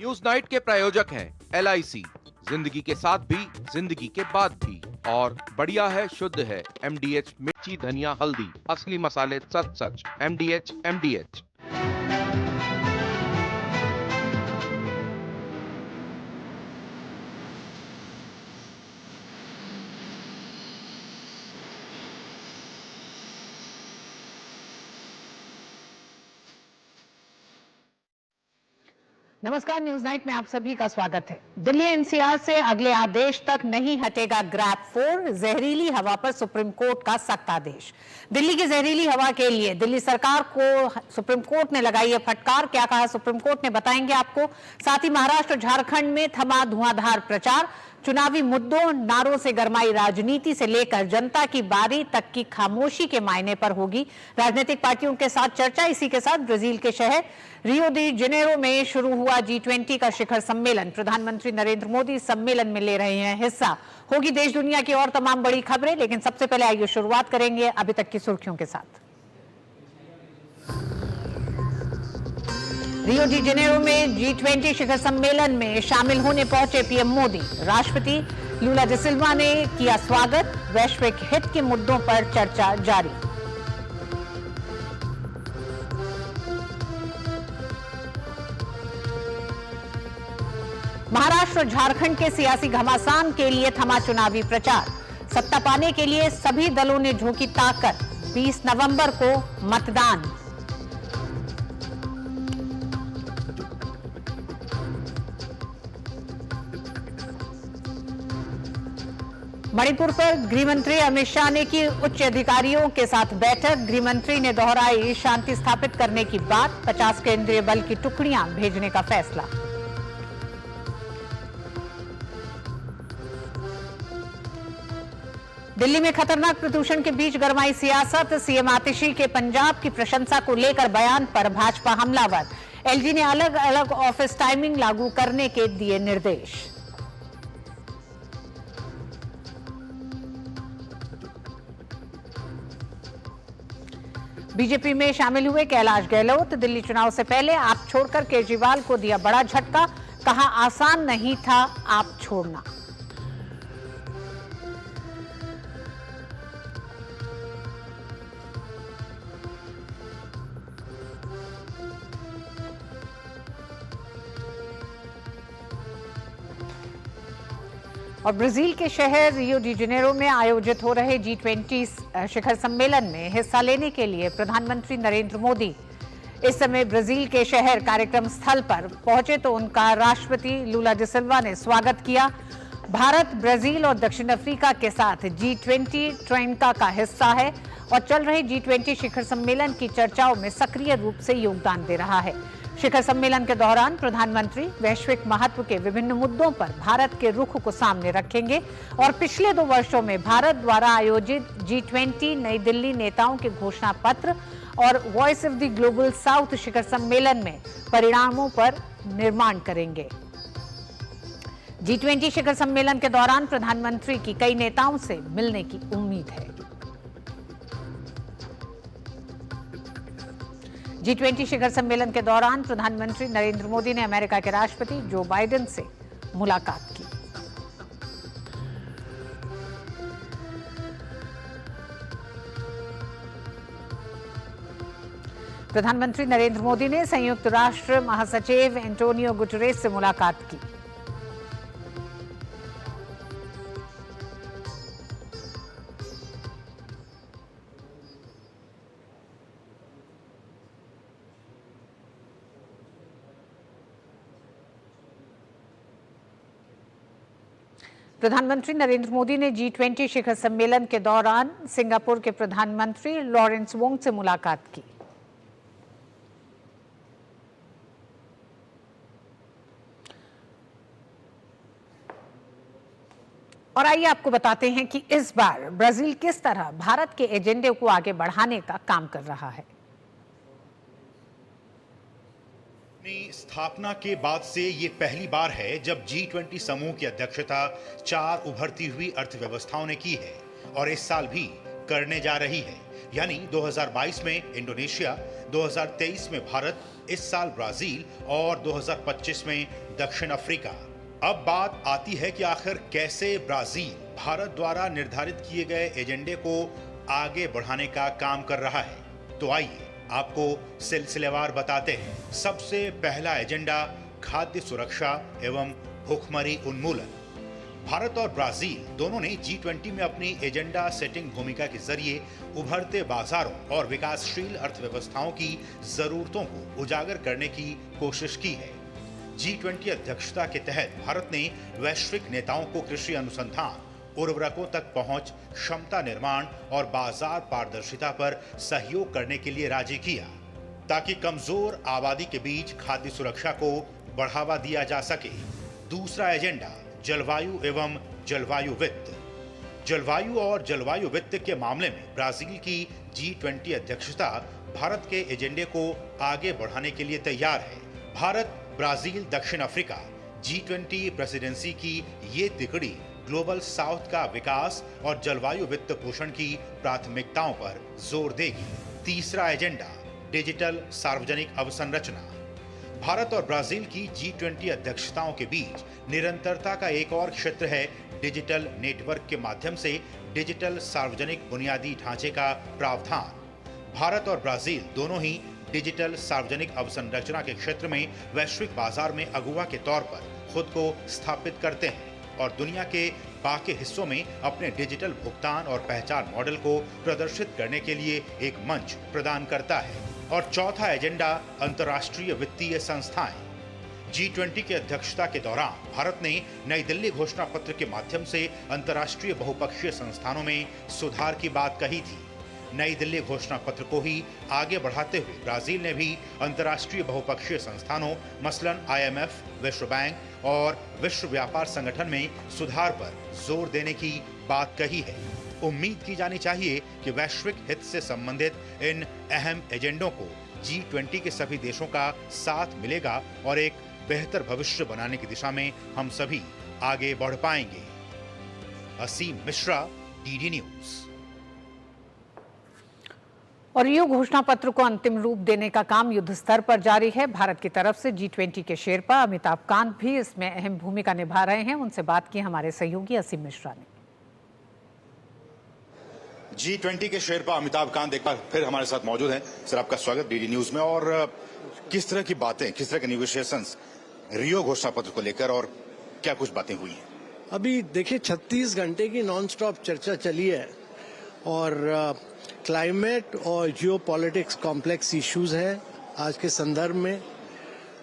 News night के प्रायोजक हैं LIC, जिंदगी के साथ भी जिंदगी के बाद भी, और बढ़िया है, शुद्ध है, MDH मिर्ची धनिया हल्दी, असली मसाले सच सच, MDH। नमस्कार, न्यूज नाइट में आप सभी का स्वागत है। दिल्ली NCR से अगले आदेश तक नहीं हटेगा ग्रैब 4, जहरीली हवा पर सुप्रीम कोर्ट का सख्त आदेश। दिल्ली की जहरीली हवा के लिए दिल्ली सरकार को सुप्रीम कोर्ट ने लगाई है फटकार। क्या कहा सुप्रीम कोर्ट ने, बताएंगे आपको। साथ ही महाराष्ट्र झारखंड में थमा धुआंधार प्रचार, चुनावी मुद्दों, नारों से गरमाई राजनीति से लेकर जनता की बारी तक की खामोशी के मायने पर होगी राजनीतिक पार्टियों के साथ चर्चा। इसी के साथ ब्राजील के शहर रियो डी जेनेरो में शुरू हुआ G20 का शिखर सम्मेलन। प्रधानमंत्री नरेंद्र मोदी सम्मेलन में ले रहे हैं हिस्सा। होगी देश दुनिया की और तमाम बड़ी खबरें, लेकिन सबसे पहले आइए शुरुआत करेंगे अभी तक की सुर्खियों के साथ। रियो डी जेनेरो में G20 शिखर सम्मेलन में शामिल होने पहुंचे PM मोदी। राष्ट्रपति लूला डी सिल्वा ने किया स्वागत। वैश्विक हित के मुद्दों पर चर्चा जारी। महाराष्ट्र झारखंड के सियासी घमासान के लिए थमा चुनावी प्रचार। सत्ता पाने के लिए सभी दलों ने झोंकी ताकत। 20 नवंबर को मतदान। मणिपुर पर गृहमंत्री अमित शाह ने की उच्च अधिकारियों के साथ बैठक। गृहमंत्री ने दोहराई शांति स्थापित करने की बात। 50 केंद्रीय बल की टुकड़ियां भेजने का फैसला। दिल्ली में खतरनाक प्रदूषण के बीच गरमाई सियासत। CM आतिशी के पंजाब की प्रशंसा को लेकर बयान पर भाजपा हमलावर। LG ने अलग अलग ऑफिस टाइमिंग लागू करने के दिए निर्देश। बीजेपी में शामिल हुए कैलाश गहलोत। दिल्ली चुनाव से पहले आप छोड़कर केजरीवाल को दिया बड़ा झटका। कहा आसान नहीं था आप छोड़ना। और ब्राजील के शहर रियो डी जेनेरो में आयोजित हो रहे G20 शिखर सम्मेलन में हिस्सा लेने के लिए प्रधानमंत्री नरेंद्र मोदी इस समय ब्राजील के शहर कार्यक्रम स्थल पर पहुंचे तो उनका राष्ट्रपति लूला डी सिल्वा ने स्वागत किया। भारत, ब्राजील और दक्षिण अफ्रीका के साथ G20 ट्रेनका का हिस्सा है और चल रहे G20 शिखर सम्मेलन की चर्चाओं में सक्रिय रूप से योगदान दे रहा है। शिखर सम्मेलन के दौरान प्रधानमंत्री वैश्विक महत्व के विभिन्न मुद्दों पर भारत के रुख को सामने रखेंगे और पिछले 2 वर्षों में भारत द्वारा आयोजित G20 नई दिल्ली नेताओं के घोषणा पत्र और voice of the global south शिखर सम्मेलन में परिणामों पर निर्माण करेंगे। G20 शिखर सम्मेलन के दौरान प्रधानमंत्री की कई नेताओं से मिलने की उम्मीद है। G20 शिखर सम्मेलन के दौरान प्रधानमंत्री नरेंद्र मोदी ने अमेरिका के राष्ट्रपति जो बाइडेन से मुलाकात की। प्रधानमंत्री नरेंद्र मोदी ने संयुक्त राष्ट्र महासचिव एंटोनियो गुटेरेस से मुलाकात की। प्रधानमंत्री नरेंद्र मोदी ने G20 शिखर सम्मेलन के दौरान सिंगापुर के प्रधानमंत्री लॉरेंस वोंग से मुलाकात की। और आइए आपको बताते हैं कि इस बार ब्राजील किस तरह भारत के एजेंडे को आगे बढ़ाने का काम कर रहा है। अपनी स्थापना के बाद से ये पहली बार है जब G20 समूह की अध्यक्षता 4 उभरती हुई अर्थव्यवस्थाओं ने की है और इस साल भी करने जा रही है। यानी 2022 में इंडोनेशिया, 2023 में भारत, इस साल ब्राजील और 2025 में दक्षिण अफ्रीका। अब बात आती है कि आखिर कैसे ब्राजील भारत द्वारा निर्धारित किए गए एजेंडे को आगे बढ़ाने का काम कर रहा है। तो आइए आपको सिलसिलेवार बताते हैं। सबसे पहला एजेंडा खाद्य सुरक्षा एवं भूखमरी उन्मूलन। भारत और ब्राजील दोनों ने G20 में अपनी एजेंडा सेटिंग भूमिका के जरिए उभरते बाजारों और विकासशील अर्थव्यवस्थाओं की जरूरतों को उजागर करने की कोशिश की है। G20 अध्यक्षता के तहत भारत ने वैश्विक नेताओं को कृषि अनुसंधान, उर्वरकों तक पहुंच, क्षमता निर्माण और बाजार पारदर्शिता पर सहयोग करने के लिए राजी किया, ताकि कमजोर आबादी के बीच खाद्य सुरक्षा को बढ़ावा दिया जा सके। दूसरा एजेंडा जलवायु एवं जलवायु वित्त। जलवायु और जलवायु वित्त के मामले में ब्राजील की G20 अध्यक्षता भारत के एजेंडे को आगे बढ़ाने के लिए तैयार है। भारत, ब्राजील, दक्षिण अफ्रीका G20 प्रेसिडेंसी की ये तिकड़ी ग्लोबल साउथ का विकास और जलवायु वित्त पोषण की प्राथमिकताओं पर जोर देगी। तीसरा एजेंडा डिजिटल सार्वजनिक अवसंरचना। भारत और ब्राजील की G20 अध्यक्षताओं के बीच निरंतरता का एक और क्षेत्र है डिजिटल नेटवर्क के माध्यम से डिजिटल सार्वजनिक बुनियादी ढांचे का प्रावधान। भारत और ब्राजील दोनों ही डिजिटल सार्वजनिक अवसंरचना के क्षेत्र में वैश्विक बाजार में अगुवा के तौर पर खुद को स्थापित करते हैं और दुनिया के बाकी हिस्सों में अपने डिजिटल भुगतान और पहचान मॉडल को प्रदर्शित करने के लिए एक मंच प्रदान करता है। और चौथा एजेंडा अंतर्राष्ट्रीय वित्तीय संस्थाएं। G20 की अध्यक्षता के दौरान भारत ने नई दिल्ली घोषणा पत्र के माध्यम से अंतर्राष्ट्रीय बहुपक्षीय संस्थानों में सुधार की बात कही थी। नई दिल्ली घोषणा पत्र को ही आगे बढ़ाते हुए ब्राजील ने भी अंतर्राष्ट्रीय बहुपक्षीय संस्थानों मसलन IMF, विश्व बैंक और विश्व व्यापार संगठन में सुधार पर जोर देने की बात कही है। उम्मीद की जानी चाहिए कि वैश्विक हित से संबंधित इन अहम एजेंडों को G20 के सभी देशों का साथ मिलेगा और एक बेहतर भविष्य बनाने की दिशा में हम सभी आगे बढ़ पाएंगे। असीम मिश्रा, DD न्यूज। और रियो घोषणा पत्र को अंतिम रूप देने का काम युद्ध स्तर पर जारी है। भारत की तरफ से G20 के शेरपा अमिताभ कांत भी इसमें अहम भूमिका निभा रहे हैं। उनसे बात की हमारे सहयोगी असीम मिश्रा ने। G20 के शेरपा अमिताभ कांत एक बार फिर हमारे साथ मौजूद हैं। सर, आपका स्वागत DD न्यूज में। और किस तरह की बातें, किस तरह के नेगोशिएशंस रियो घोषणा पत्र को लेकर और क्या कुछ बातें हुई हैं? अभी देखिए 36 घंटे की नॉन स्टॉप चर्चा चली है और क्लाइमेट और जियो पॉलिटिक्स कॉम्प्लेक्स इश्यूज हैं आज के संदर्भ में,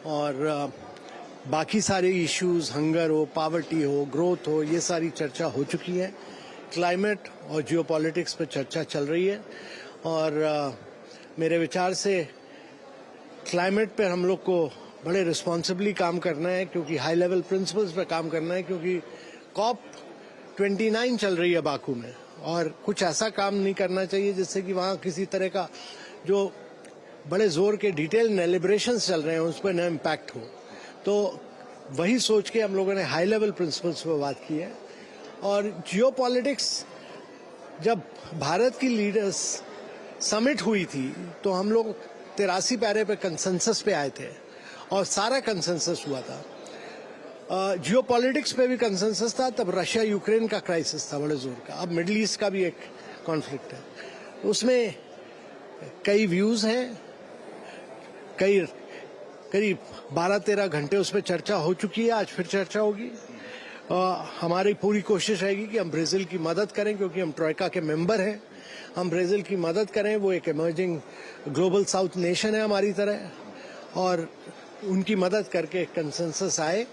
और बाकी सारे इश्यूज, हंगर हो, पावर्टी हो, ग्रोथ हो, ये सारी चर्चा हो चुकी है। क्लाइमेट और जियो पॉलिटिक्स पर चर्चा चल रही है और मेरे विचार से क्लाइमेट पर हम लोग को बड़े रिस्पॉन्सिबली काम करना है, क्योंकि हाई लेवल प्रिंसिपल्स पे काम करना है, क्योंकि COP29 चल रही है बाकू में और कुछ ऐसा काम नहीं करना चाहिए जिससे कि वहाँ किसी तरह का जो बड़े जोर के डिटेल डेलिब्रेशंस चल रहे हैं उस पर न इम्पैक्ट हो। तो वही सोच के हम लोगों ने हाई लेवल प्रिंसिपल्स पर बात की है। और जियो पॉलिटिक्स, जब भारत की लीडर्स समिट हुई थी तो हम लोग 83 पैरे पे कंसेंसस पे आए थे और सारा कंसेंसस हुआ था। जियो पॉलिटिक्स पे भी कंसेंसस था, तब रशिया यूक्रेन का क्राइसिस था बड़े जोर का। अब मिडिल ईस्ट का भी एक कॉन्फ्लिक्ट है, उसमें कई व्यूज हैं, करीब 12-13 घंटे उस पर चर्चा हो चुकी है। आज फिर चर्चा होगी। हमारी पूरी कोशिश रहेगी कि हम ब्राजील की मदद करें, क्योंकि हम ट्रोइका के मेंबर हैं। हम ब्राजील की मदद करें, वो एक इमर्जिंग ग्लोबल साउथ नेशन है हमारी तरह, और उनकी मदद करके कंसेंसस आए,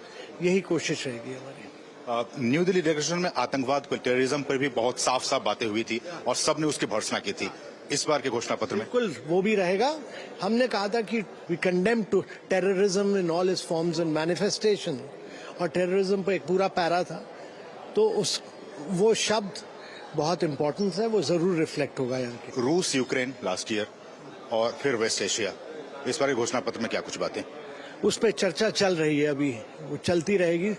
यही कोशिश रहेगी हमारी। न्यू दिल्ली डिक्लेरेशन में आतंकवाद को, टेररिज्म पर भी बहुत साफ साफ बातें हुई थी और सबने उसकी भर्त्सना की थी। इस बार के घोषणा पत्र में बिल्कुल वो भी रहेगा। हमने कहा था कि we condemn to terrorism in all its forms and manifestation, और टेररिज्म पर एक पूरा पैरा था, तो वो शब्द बहुत इंपॉर्टेंट है, वो जरूर रिफ्लेक्ट होगा यहाँ के। रूस, यूक्रेन लास्ट ईयर और फिर वेस्ट एशिया, इस बार के घोषणा पत्र में क्या कुछ बातें? उस पर चर्चा चल रही है, अभी वो चलती रहेगी।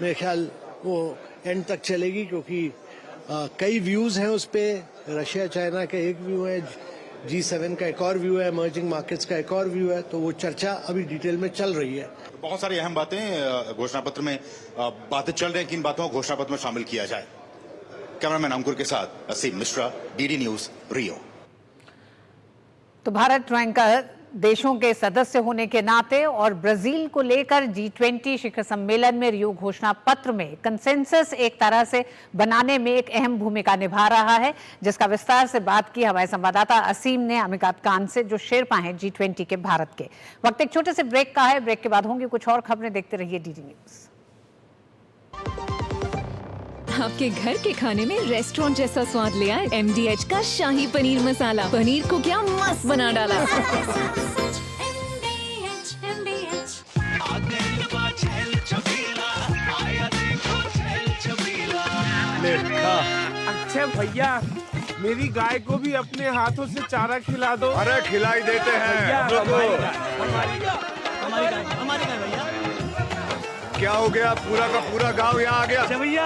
मेरे ख्याल वो एंड तक चलेगी, क्योंकि कई व्यूज हैं उस पे, रशिया चाइना का एक व्यू है, G7 का एक और व्यू है, इमर्जिंग मार्केट्स का एक और व्यू है, तो वो चर्चा अभी डिटेल में चल रही है। बहुत सारी अहम बातें घोषणा पत्र में बातें चल रही हैं, किन बातों को घोषणा पत्र में शामिल किया जाए। कैमरामैन अंकुर के साथ असीम मिश्रा, डीडी न्यूज, रियो। तो भारत रैंकर देशों के सदस्य होने के नाते और ब्राजील को लेकर G20 शिखर सम्मेलन में रियो घोषणा पत्र में कंसेंसस एक तरह से बनाने में एक अहम भूमिका निभा रहा है, जिसका विस्तार से बात की हमारे संवाददाता असीम ने अमिताभ कांत से, जो शेरपा हैं G20 के भारत के। वक्त एक छोटे से ब्रेक का है, ब्रेक के बाद होंगी कुछ और खबरें, देखते रहिए डीडी न्यूज। आपके घर के खाने में रेस्टोरेंट जैसा स्वाद ले आए MDH का शाही पनीर मसाला। पनीर को क्या मस्त बना डाला। अच्छा भैया, मेरी गाय को भी अपने हाथों से चारा खिला दो। अरे खिलाई देते हैं भैया, हमारी गाय भैया। क्या हो गया, पूरा का पूरा गांव यहाँ आ गया। अच्छा भैया,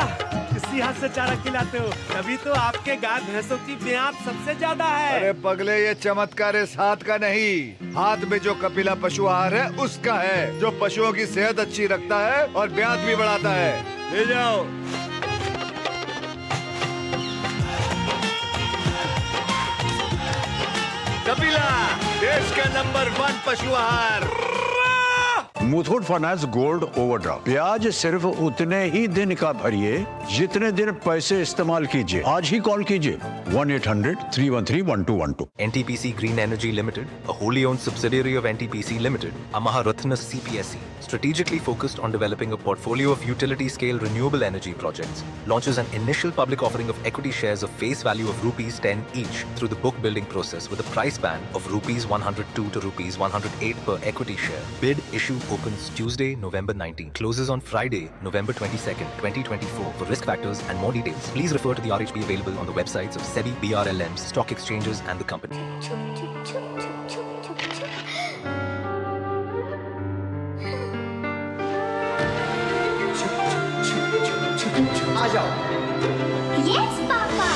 इसी हाथ से चारा खिलाते हो, तभी तो आपके गाय भैंसों की ब्याज सबसे ज्यादा है। अरे पगले, ये चमत्कार इस हाथ का नहीं, हाथ में जो कपिला पशु आहार है उसका है, जो पशुओं की सेहत अच्छी रखता है और ब्याज भी बढ़ाता है। ले जाओ। कपिला, देश का नंबर 1 पशु आहार। मुथूट फाइनेंस गोल्ड ओवरड्राफ्ट, ब्याज सिर्फ उतने ही दिन का भरिए जितने दिन पैसे इस्तेमाल कीजिए। आज ही कॉल कीजिए 1-800-313-1212। NTPC Green Energy Limited, a wholly owned subsidiary of NTPC Limited, a Maharatna CPSE, strategically focused on developing a portfolio of utility-scale renewable energy projects, launches an initial public offering of equity shares of face value of ₹10 each through the book building process with a price band of ₹102 to ₹108 per equity share. Bid issue opens Tuesday, November 19. Closes on Friday, November 22nd, 2024. For risk factors and more details, please refer to the RHP available on the websites of SEBI, BRLMs, stock exchanges and the company. आ जाओ। Yes, पापा।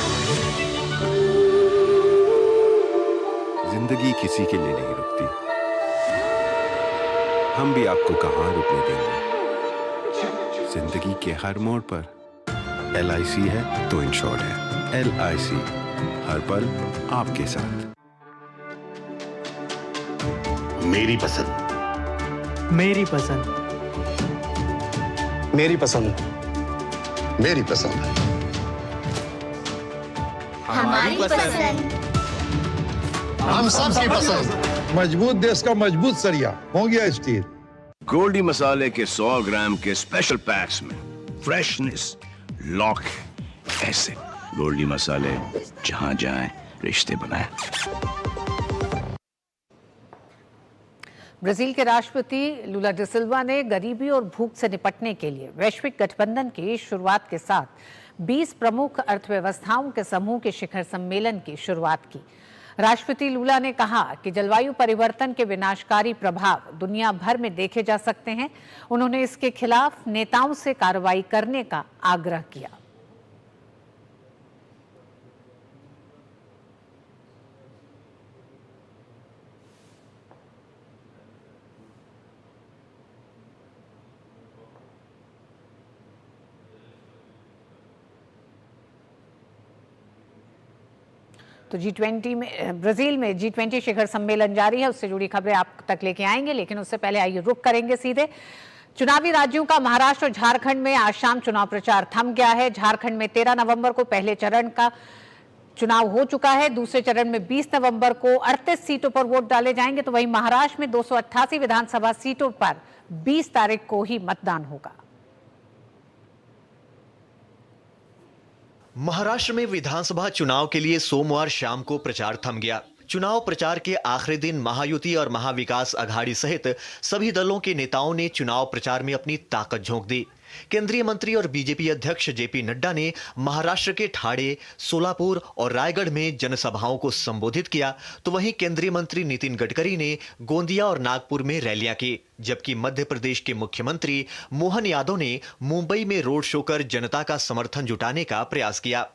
जिंदगी किसी के लिए नहीं रुकती, हम भी आपको कहां रुकने देंगे। जिंदगी के हर मोड़ पर LIC है तो इंश्योर्ड है। LIC, हर पल आपके साथ। मेरी पसंद, मेरी पसंद, मेरी पसंद, मेरी पसंद, हमारी पसंद, हम सबकी पसंद। मजबूत देश का मजबूत सरिया हो गया स्टील। गोल्डी मसाले के 100 ग्राम के स्पेशल पैक्स में फ्रेशनेस लॉक है। ऐसे गोल्डी मसाले जहां जाएं रिश्ते बनाएं। ब्राजील के राष्ट्रपति लूला डी सिल्वा ने गरीबी और भूख से निपटने के लिए वैश्विक गठबंधन की शुरुआत के साथ 20 प्रमुख अर्थव्यवस्थाओं के समूह के शिखर सम्मेलन की शुरुआत की। राष्ट्रपति लूला ने कहा कि जलवायु परिवर्तन के विनाशकारी प्रभाव दुनिया भर में देखे जा सकते हैं। उन्होंने इसके खिलाफ नेताओं से कार्रवाई करने का आग्रह किया। तो G20 में, ब्राजील में G20 शिखर सम्मेलन जारी है, उससे जुड़ी खबरें आप तक लेके आएंगे, लेकिन उससे पहले आइए रुक करेंगे सीधे चुनावी राज्यों का। महाराष्ट्र और झारखंड में आज शाम चुनाव प्रचार थम गया है। झारखंड में 13 नवंबर को पहले चरण का चुनाव हो चुका है। दूसरे चरण में 20 नवंबर को 38 सीटों पर वोट डाले जाएंगे। तो वहीं महाराष्ट्र में 288 विधानसभा सीटों पर 20 तारीख को ही मतदान होगा। महाराष्ट्र में विधानसभा चुनाव के लिए सोमवार शाम को प्रचार थम गया। चुनाव प्रचार के आखिरी दिन महायुति और महाविकास अघाड़ी सहित सभी दलों के नेताओं ने चुनाव प्रचार में अपनी ताकत झोंक दी। केंद्रीय मंत्री और बीजेपी अध्यक्ष जेपी नड्डा ने महाराष्ट्र के ठाणे, सोलापुर और रायगढ़ में जनसभाओं को संबोधित किया, तो वहीं केंद्रीय मंत्री नितिन गडकरी ने गोंदिया और नागपुर में रैलियां की, जबकि मध्य प्रदेश के मुख्यमंत्री मोहन यादव ने मुंबई में रोड शो कर जनता का समर्थन जुटाने का प्रयास किया।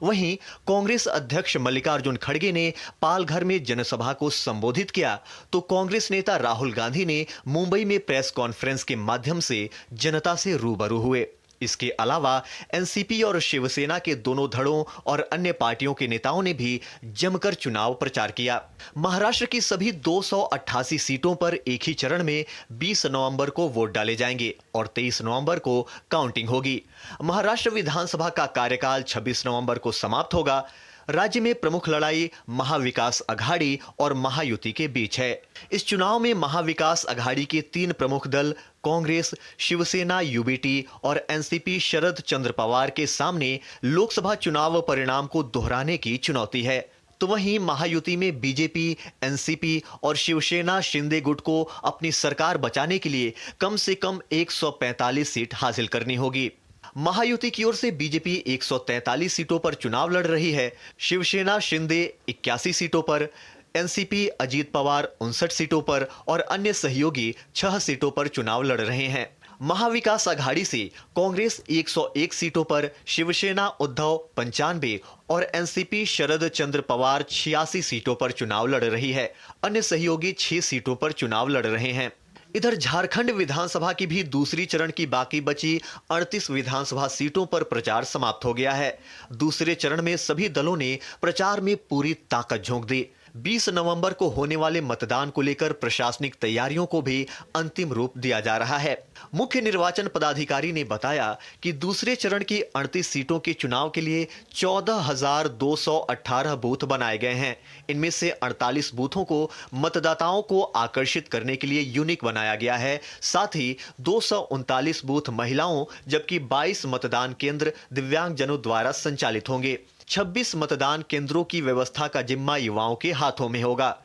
वहीं कांग्रेस अध्यक्ष मल्लिकार्जुन खड़गे ने पालघर में जनसभा को संबोधित किया तो कांग्रेस नेता राहुल गांधी ने मुंबई में प्रेस कॉन्फ्रेंस के माध्यम से जनता से रूबरू हुए। इसके अलावा एनसीपी और शिवसेना के दोनों धड़ों और अन्य पार्टियों के नेताओं ने भी जमकर चुनाव प्रचार किया। महाराष्ट्र की सभी 288 सीटों पर एक ही चरण में 20 नवंबर को वोट डाले जाएंगे और 23 नवंबर को काउंटिंग होगी। महाराष्ट्र विधानसभा का कार्यकाल 26 नवंबर को समाप्त होगा। राज्य में प्रमुख लड़ाई महाविकास अघाड़ी और महायुति के बीच है। इस चुनाव में महाविकास अघाड़ी के 3 प्रमुख दल कांग्रेस, शिवसेना यूबीटी और एनसीपी शरद चंद्र पवार के सामने लोकसभा चुनाव परिणाम को दोहराने की चुनौती है। तो वहीं महायुति में बीजेपी, एनसीपी और शिवसेना शिंदे गुट को अपनी सरकार बचाने के लिए कम से कम 145 सीट हासिल करनी होगी। महायुति की ओर से बीजेपी 143 सीटों पर चुनाव लड़ रही है, शिवसेना शिंदे 81 सीटों पर, एनसीपी अजीत पवार 59 सीटों पर और अन्य सहयोगी 6 सीटों पर चुनाव लड़ रहे हैं। महाविकास अघाड़ी से कांग्रेस 101 सीटों पर, शिवसेना उद्धव 95 और एनसीपी शरद चंद्र पवार 86 सीटों पर चुनाव लड़ रही है। अन्य सहयोगी 6 सीटों पर चुनाव लड़ रहे हैं। इधर झारखंड विधानसभा की भी दूसरी चरण की बाकी बची 38 विधानसभा सीटों पर प्रचार समाप्त हो गया है। दूसरे चरण में सभी दलों ने प्रचार में पूरी ताकत झोंक दी। 20 नवंबर को होने वाले मतदान को लेकर प्रशासनिक तैयारियों को भी अंतिम रूप दिया जा रहा है। मुख्य निर्वाचन पदाधिकारी ने बताया कि दूसरे चरण की 38 सीटों के चुनाव के लिए 14,218 बूथ बनाए गए हैं। इनमें से 48 बूथों को मतदाताओं को आकर्षित करने के लिए यूनिक बनाया गया है। साथ ही 239 बूथ महिलाओं जबकि 22 मतदान केंद्र दिव्यांगजनों द्वारा संचालित होंगे। 26 मतदान केंद्रों की व्यवस्था का जिम्मा युवाओं के हाथों में होगा।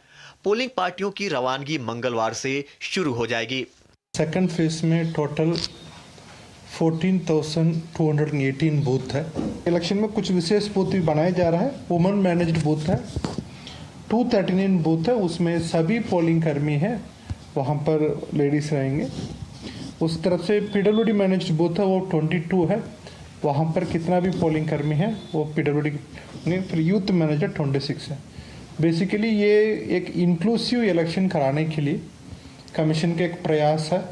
पोलिंग पार्टियों की रवानगी मंगलवार से शुरू हो जाएगी। सेकंड फेज में टोटल 14,218 बूथ है। इलेक्शन में कुछ विशेष बूथ भी बनाया जा रहा है। वुमेन मैनेज्ड बूथ है, 239 बूथ है, उसमें सभी पोलिंग कर्मी हैं, वहाँ पर लेडीज रहेंगे। उस तरफ से पीडब्ल्यूडी मैनेज्ड बूथ है, वो 22 है, वहाँ पर कितना भी पोलिंग कर्मी है वो पीडब्ल्यूडी, फिर यूथ मैनेजर 26 है। बेसिकली ये एक इंक्लूसिव इलेक्शन कराने के लिए कमीशन का एक प्रयास है,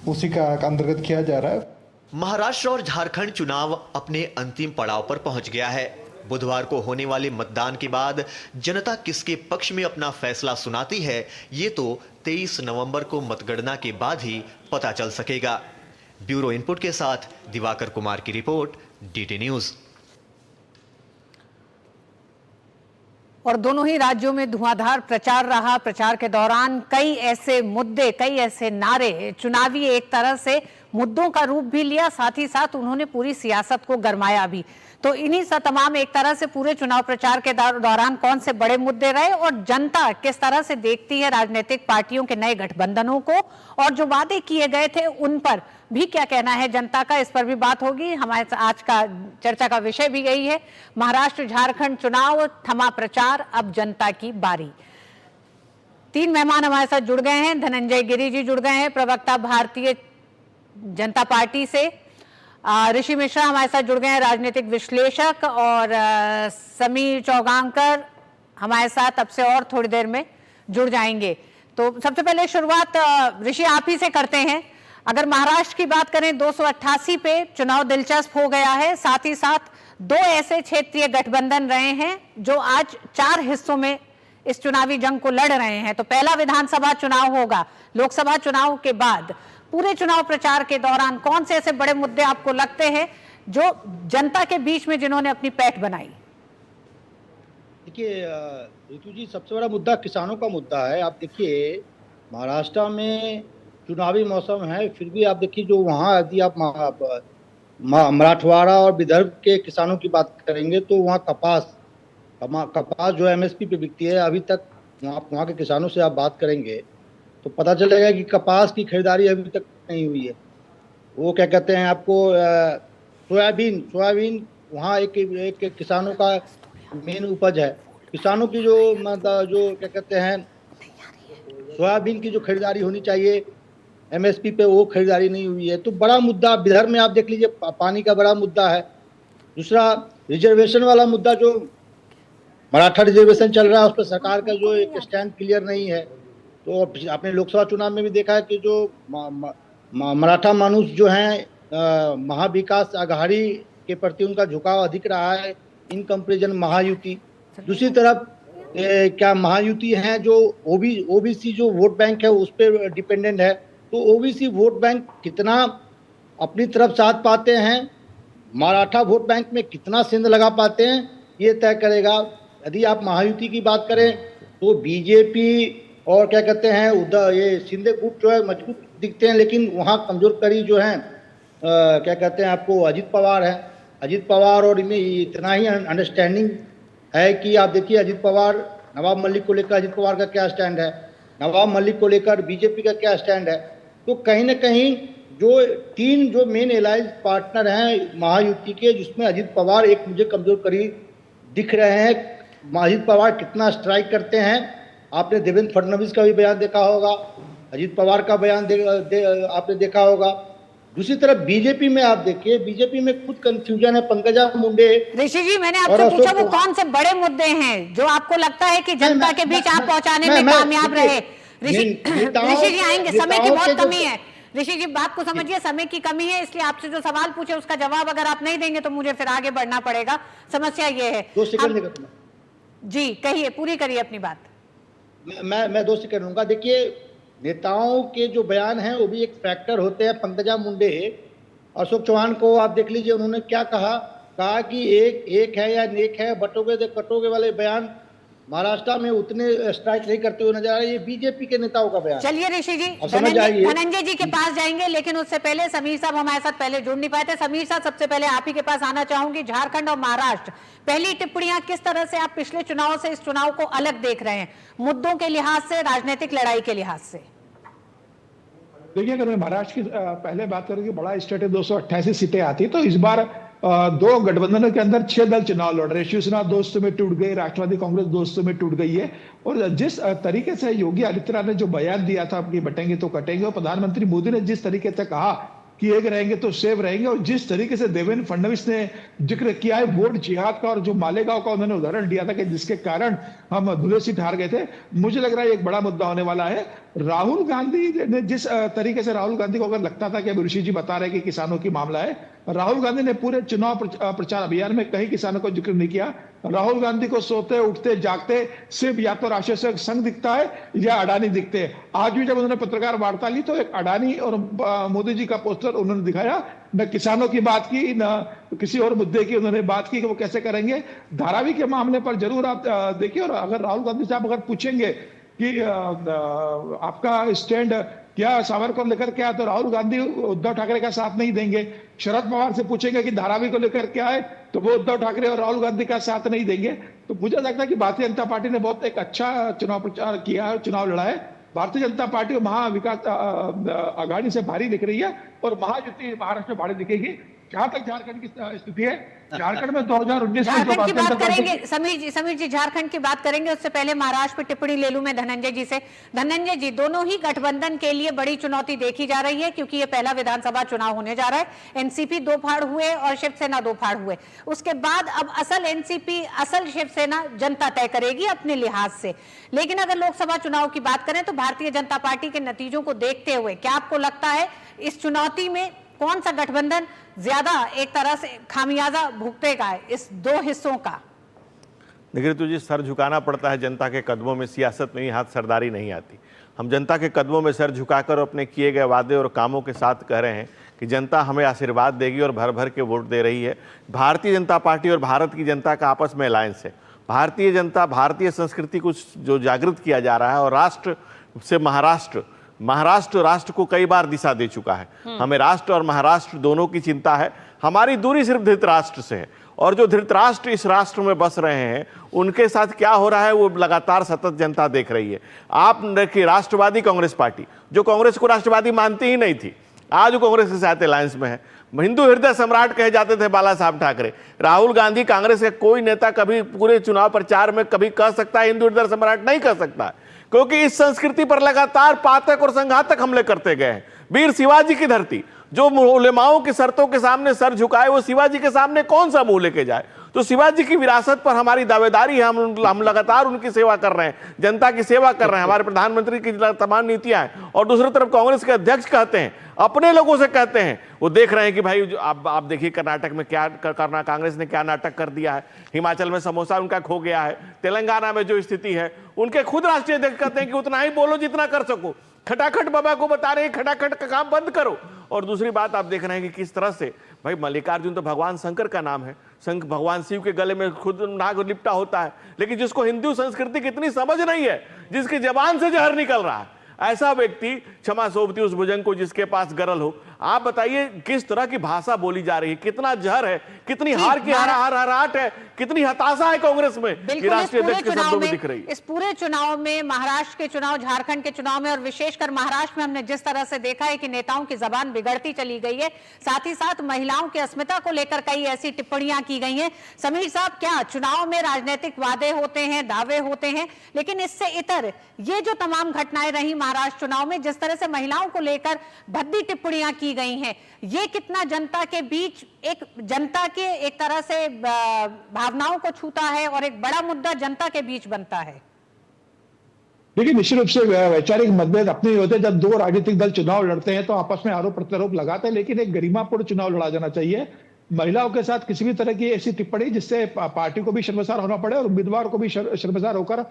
उसी का अंतर्गत किया जा रहा है। महाराष्ट्र और झारखंड चुनाव अपने अंतिम पड़ाव पर पहुंच गया है। बुधवार को होने वाले मतदान के बाद जनता किसके पक्ष में अपना फैसला सुनाती है, ये तो 23 नवंबर को मतगणना के बाद ही पता चल सकेगा। ब्यूरो इनपुट के साथ दिवाकर कुमार की रिपोर्ट, डीटी न्यूज। और दोनों ही राज्यों में धुआंधार प्रचार रहा। प्रचार के दौरान कई ऐसे मुद्दे, कई ऐसे नारे, चुनावी एक तरह से मुद्दों का रूप भी लिया, साथ ही साथ उन्होंने पूरी सियासत को गरमाया भी। तो इन्हीं सा तमाम एक तरह से पूरे चुनाव प्रचार के दौरान कौन से बड़े मुद्दे रहे और जनता किस तरह से देखती है राजनीतिक पार्टियों के नए गठबंधनों को, और जो वादे किए गए थे उन पर भी क्या कहना है जनता का, इस पर भी बात होगी। हमारे आज का चर्चा का विषय भी यही है। महाराष्ट्र झारखंड चुनाव, थमा प्रचार, अब जनता की बारी। 3 मेहमान हमारे साथ जुड़ गए हैं। धनंजय गिरी जी जुड़ गए हैं, प्रवक्ता भारतीय जनता पार्टी से। ऋषि मिश्रा हमारे साथ जुड़ गए हैं, राजनीतिक विश्लेषक। और समीर चौगांकर हमारे साथ अब से और थोड़ी देर में जुड़ जाएंगे। तो सबसे पहले शुरुआत ऋषि आप ही से करते हैं। अगर महाराष्ट्र की बात करें, 288 पे चुनाव दिलचस्प हो गया है। साथ ही साथ 2 ऐसे क्षेत्रीय गठबंधन रहे हैं जो आज 4 हिस्सों में इस चुनावी जंग को लड़ रहे हैं। तो पहला विधानसभा चुनाव होगा। लोकसभा चुनाव के बाद पूरे चुनाव प्रचार के दौरान कौन से ऐसे बड़े मुद्दे आपको लगते हैं जो जनता के बीच में जिन्होंने अपनी पैठ बनाई? देखिए ऋतु जी, सबसे बड़ा मुद्दा किसानों का मुद्दा है। आप देखिए महाराष्ट्र में चुनावी मौसम है, फिर भी आप देखिए जो वहाँ यदि आप मराठवाड़ा और विदर्भ के किसानों की बात करेंगे तो वहाँ कपास जो एमएसपी पे बिकती है, अभी तक वहाँ के किसानों से आप बात करेंगे तो पता चलेगा कि कपास की खरीदारी अभी तक नहीं हुई है। वो क्या कहते हैं आपको, सोयाबीन वहाँ एक किसानों का मेन उपज है। किसानों की जो क्या कहते हैं सोयाबीन की जो खरीदारी होनी चाहिए एमएसपी पे, वो खरीदारी नहीं हुई है। तो बड़ा मुद्दा विदर्भ में आप देख लीजिए, पानी का बड़ा मुद्दा है। दूसरा रिजर्वेशन वाला मुद्दा जो मराठा रिजर्वेशन चल रहा है, उस पर सरकार का जो एक स्टैंड क्लियर नहीं है। तो आपने लोकसभा चुनाव में भी देखा है कि जो मराठा मानुष जो हैं महाविकास आघाड़ी के प्रति उनका झुकाव अधिक रहा है इन कंपेरिजन महायुति। दूसरी तरफ क्या महायुति है जो ओबीसी जो वोट बैंक है उस पर डिपेंडेंट है, तो ओबीसी वोट बैंक कितना अपनी तरफ साथ पाते हैं, मराठा वोट बैंक में कितना सेंध लगा पाते हैं, ये तय करेगा। यदि आप महायुति की बात करें तो बीजेपी और क्या कहते हैं ये शिंदे गुट जो है मजबूत दिखते हैं, लेकिन वहाँ कमजोर कड़ी जो है क्या कहते हैं आपको अजीत पवार है। अजीत पवार और इनमें इतना ही अंडरस्टैंडिंग है कि आप देखिए अजीत पवार, नवाब मलिक को लेकर अजीत पवार का क्या स्टैंड है, नवाब मलिक को लेकर बीजेपी का क्या स्टैंड है। तो कहीं ना कहीं जो तीन जो मेन एलायंस पार्टनर हैं महायुति के, जिसमें अजीत पवार एक मुझे कमजोर कड़ी दिख रहे हैं। अजीत पवार कितना स्ट्राइक करते हैं, आपने देवेंद्र फडणवीस का भी बयान देखा होगा, अजीत पवार का बयान आपने देखा होगा। दूसरी तरफ बीजेपी में आप देखिए, बीजेपी में खुद कंफ्यूजन है। पंकजा मुंडे, ऋषि जी, मैंने आपसे पूछा वो कौन से बड़े मुद्दे हैं जो आपको लगता है कि जनता के बीच आप पहुंचाने में कामयाब रहे। ऋषि जी आएंगे, समय की बहुत कमी है। ऋषि जी बात को समझिए, समय की कमी है, इसलिए आपसे जो सवाल पूछे उसका जवाब अगर आप नहीं देंगे तो मुझे फिर आगे बढ़ना पड़ेगा। समस्या ये है। 2 सेकंड जी कहिए, पूरी करिए अपनी बात। मैं 2 सेकंड लूंगा। देखिए नेताओं के जो बयान हैं वो भी एक फैक्टर होते हैं। पंकजा मुंडे, अशोक चौहान को आप देख लीजिए, उन्होंने क्या कहा कि एक है या नेक है, बटोगे दे कटोगे वाले बयान महाराष्ट्र में उतने स्ट्राइक नहीं करते हुए नजर आ रहे। ये बीजेपी के नेताओं का बयान। चलिए ऋषि जी, धनंजय जी के पास जाएंगे, लेकिन उससे पहले समीर साहब हमारे साथ पहले जुड़ नहीं पाए थे। समीर साहब, सबसे पहले आप ही के पास आना चाहूंगी। झारखंड और महाराष्ट्र, पहली टिप्पणियां किस तरह से आप पिछले चुनाव से इस चुनाव को अलग देख रहे हैं, मुद्दों के लिहाज से, राजनीतिक लड़ाई के लिहाज से? देखिए, अगर मैं महाराष्ट्र की पहले बात करूँ कि बड़ा स्टेट है, 288 सीटें आती, तो इस बार 2 गठबंधनों के अंदर 6 दल चुनाव लड़ रहे। शिवसेना 2 हिस्सों में टूट गई, राष्ट्रवादी कांग्रेस 2 हिस्सों में टूट गई है। और जिस तरीके से योगी आदित्यनाथ ने जो बयान दिया था कि बटेंगे तो कटेंगे, और प्रधानमंत्री मोदी ने जिस तरीके से कहा कि एक रहेंगे तो सेव रहेंगे, और जिस तरीके से देवेंद्र फडणवीस ने जिक्र किया है वोट जिहाद का, और जो मालेगांव का उन्होंने उदाहरण दिया था कि जिसके कारण हम धुले सीट हार गए थे, मुझे लग रहा है एक बड़ा मुद्दा होने वाला है। राहुल गांधी ने जिस तरीके से, राहुल गांधी को अगर लगता था कि अब ऋषि जी बता रहे कि किसानों की मामला है, राहुल गांधी ने पूरे चुनाव प्रचार अभियान में कहीं किसानों को जिक्र नहीं किया। राहुल गांधी को सोते उठते जागते सिर्फ या तो राष्ट्रीय स्वयं संघ दिखता है या अडानी दिखते हैं। आज भी जब उन्होंने पत्रकार वार्ता ली तो एक अडानी और मोदी जी का पोस्टर उन्होंने दिखाया, न किसानों की बात की न किसी और मुद्दे की उन्होंने बात की कि वो कैसे करेंगे। धारावी के मामले पर जरूर आप देखिए, और अगर राहुल गांधी साहब अगर पूछेंगे कि आपका स्टैंड क्या सावरकर लेकर क्या, तो राहुल गांधी उद्धव ठाकरे का साथ नहीं देंगे। शरद पवार से पूछेंगे कि धारावी को लेकर क्या है, तो वो उद्धव ठाकरे और राहुल गांधी का साथ नहीं देंगे। तो मुझे लगता है कि भारतीय जनता पार्टी ने बहुत एक अच्छा चुनाव प्रचार किया है, चुनाव लड़ा है। भारतीय जनता पार्टी महाविकास आघाड़ी से भारी दिख रही है, और महायुति महाराष्ट्र में भारी दिखेगी। जहां तक झारखंड की स्थिति है, झारखंड में 2019 झारखंड की बात करेंगे समीर जी झारखंड की बात करेंगे, उससे पहले महाराष्ट्र पर टिप्पणी ले लूं मैं धनंजय जी से। धनंजय जी, दोनों ही गठबंधन के लिए बड़ी चुनौती देखी जा रही है, क्योंकि ये पहला विधानसभा चुनाव होने जा रहा है। एनसीपी 2 फाड़ हुए और शिवसेना 2 फाड़ हुए। उसके बाद अब असल एनसीपी, असल शिवसेना जनता तय करेगी अपने लिहाज से। लेकिन अगर लोकसभा चुनाव की बात करें तो भारतीय जनता पार्टी के नतीजों को देखते हुए क्या आपको लगता है इस चुनौती में कौन सा गठबंधन ज्यादा एक तरह से खामियाजा भुगतेगा इस 2 हिस्सों का? देखिए तुझे सर झुकाना पड़ता है जनता के कदमों में, सियासत में ही हाथ सरदारी नहीं आती। हम जनता के कदमों में सर झुकाकर अपने किए गए वादे और कामों के साथ कह रहे हैं कि जनता हमें आशीर्वाद देगी और भर भर के वोट दे रही है। भारतीय जनता पार्टी और भारत की जनता का आपस में अलायंस है। भारतीय जनता, भारतीय संस्कृति को जो जागृत किया जा रहा है, और राष्ट्र से महाराष्ट्र राष्ट्र को कई बार दिशा दे चुका है। हमें राष्ट्र और महाराष्ट्र दोनों की चिंता है। हमारी दूरी सिर्फ धृतराष्ट्र से है, और जो धृतराष्ट्र इस राष्ट्र में बस रहे हैं उनके साथ क्या हो रहा है वो लगातार सतत जनता देख रही है। आप देखिए, राष्ट्रवादी कांग्रेस पार्टी जो कांग्रेस को राष्ट्रवादी मानती ही नहीं थी, आज वो कांग्रेस के साथ अलायंस में है। हिंदू हृदय सम्राट कहे जाते थे बाला साहब ठाकरे। राहुल गांधी, कांग्रेस के कोई नेता कभी पूरे चुनाव प्रचार में कभी कह सकता है हिंदू हृदय सम्राट? नहीं कह सकता, क्योंकि इस संस्कृति पर लगातार पातक और संघातक हमले करते गए हैं। वीर शिवाजी की धरती जो उलेमाओं की शर्तों के सामने सर झुकाए वो शिवाजी के सामने कौन सा मुंह लेके जाए। तो शिवाजी की विरासत पर हमारी दावेदारी है, हम लगातार उनकी सेवा कर रहे हैं, जनता की सेवा कर रहे हैं, हमारे प्रधानमंत्री की तमाम नीतियां हैं। और दूसरी तरफ कांग्रेस के अध्यक्ष कहते हैं, अपने लोगों से कहते हैं, वो देख रहे हैं कि भाई आप देखिए कर्नाटक में क्या करना, कांग्रेस ने क्या नाटक कर दिया है, हिमाचल में समोसा उनका खो गया है, तेलंगाना में जो स्थिति है, उनके खुद राष्ट्रीय अध्यक्ष कहते हैं कि उतना ही बोलो जितना कर सको। खटाखट बाबा को बता रहे हैं खटाखट का काम बंद करो। और दूसरी बात आप देख रहे हैं कि किस तरह से भाई मल्लिकार्जुन तो भगवान शंकर का नाम है, भगवान शिव के गले में खुद नाग लिपटा होता है, लेकिन जिसको हिंदू संस्कृति की इतनी समझ नहीं है, जिसकी जबान से जहर निकल रहा है, ऐसा व्यक्ति क्षमा सोबती उस भुजंग को जिसके पास गरल हो। आप बताइए किस तरह की भाषा बोली जा रही है, कितना जहर है, कितनी हार की हराहट है, कितनी हताशा है कांग्रेस में कि राष्ट्रीय अध्यक्ष के शब्दों में दिख रही है। इस पूरे चुनाव में, महाराष्ट्र के चुनाव, झारखंड के चुनाव में और विशेषकर महाराष्ट्र में हमने जिस तरह से देखा है कि नेताओं की जबान बिगड़ती चली गई है, साथ ही साथ महिलाओं की अस्मिता को लेकर कई ऐसी टिप्पणियां की गई हैं। समीर साहब, क्या चुनाव में राजनीतिक वादे होते हैं, दावे होते हैं, लेकिन इससे इतर ये जो तमाम घटनाएं रही महाराष्ट्र चुनाव में, जिस तरह से महिलाओं को लेकर भद्दी टिप्पणियां की गई हैं, ये कितना जनता के बीच, एक जनता के एक तरह से भावनाओं को छूता है और एक बड़ा मुद्दा जनता के बीच बनता है? देखिए, निश्चित रूप से वैचारिक मतभेद अपने ही होते हैं। जब दो राजनीतिक दल चुनाव लड़ते हैं तो आपस में आरोप प्रत्यारोप लगाते हैं, लेकिन एक गरिमापूर्ण चुनाव लड़ा जाना चाहिए। महिलाओं के साथ किसी भी तरह की ऐसी टिप्पणी जिससे पार्टी को भी शर्मसार होना पड़े और उम्मीदवार को भी शर्मसार होकर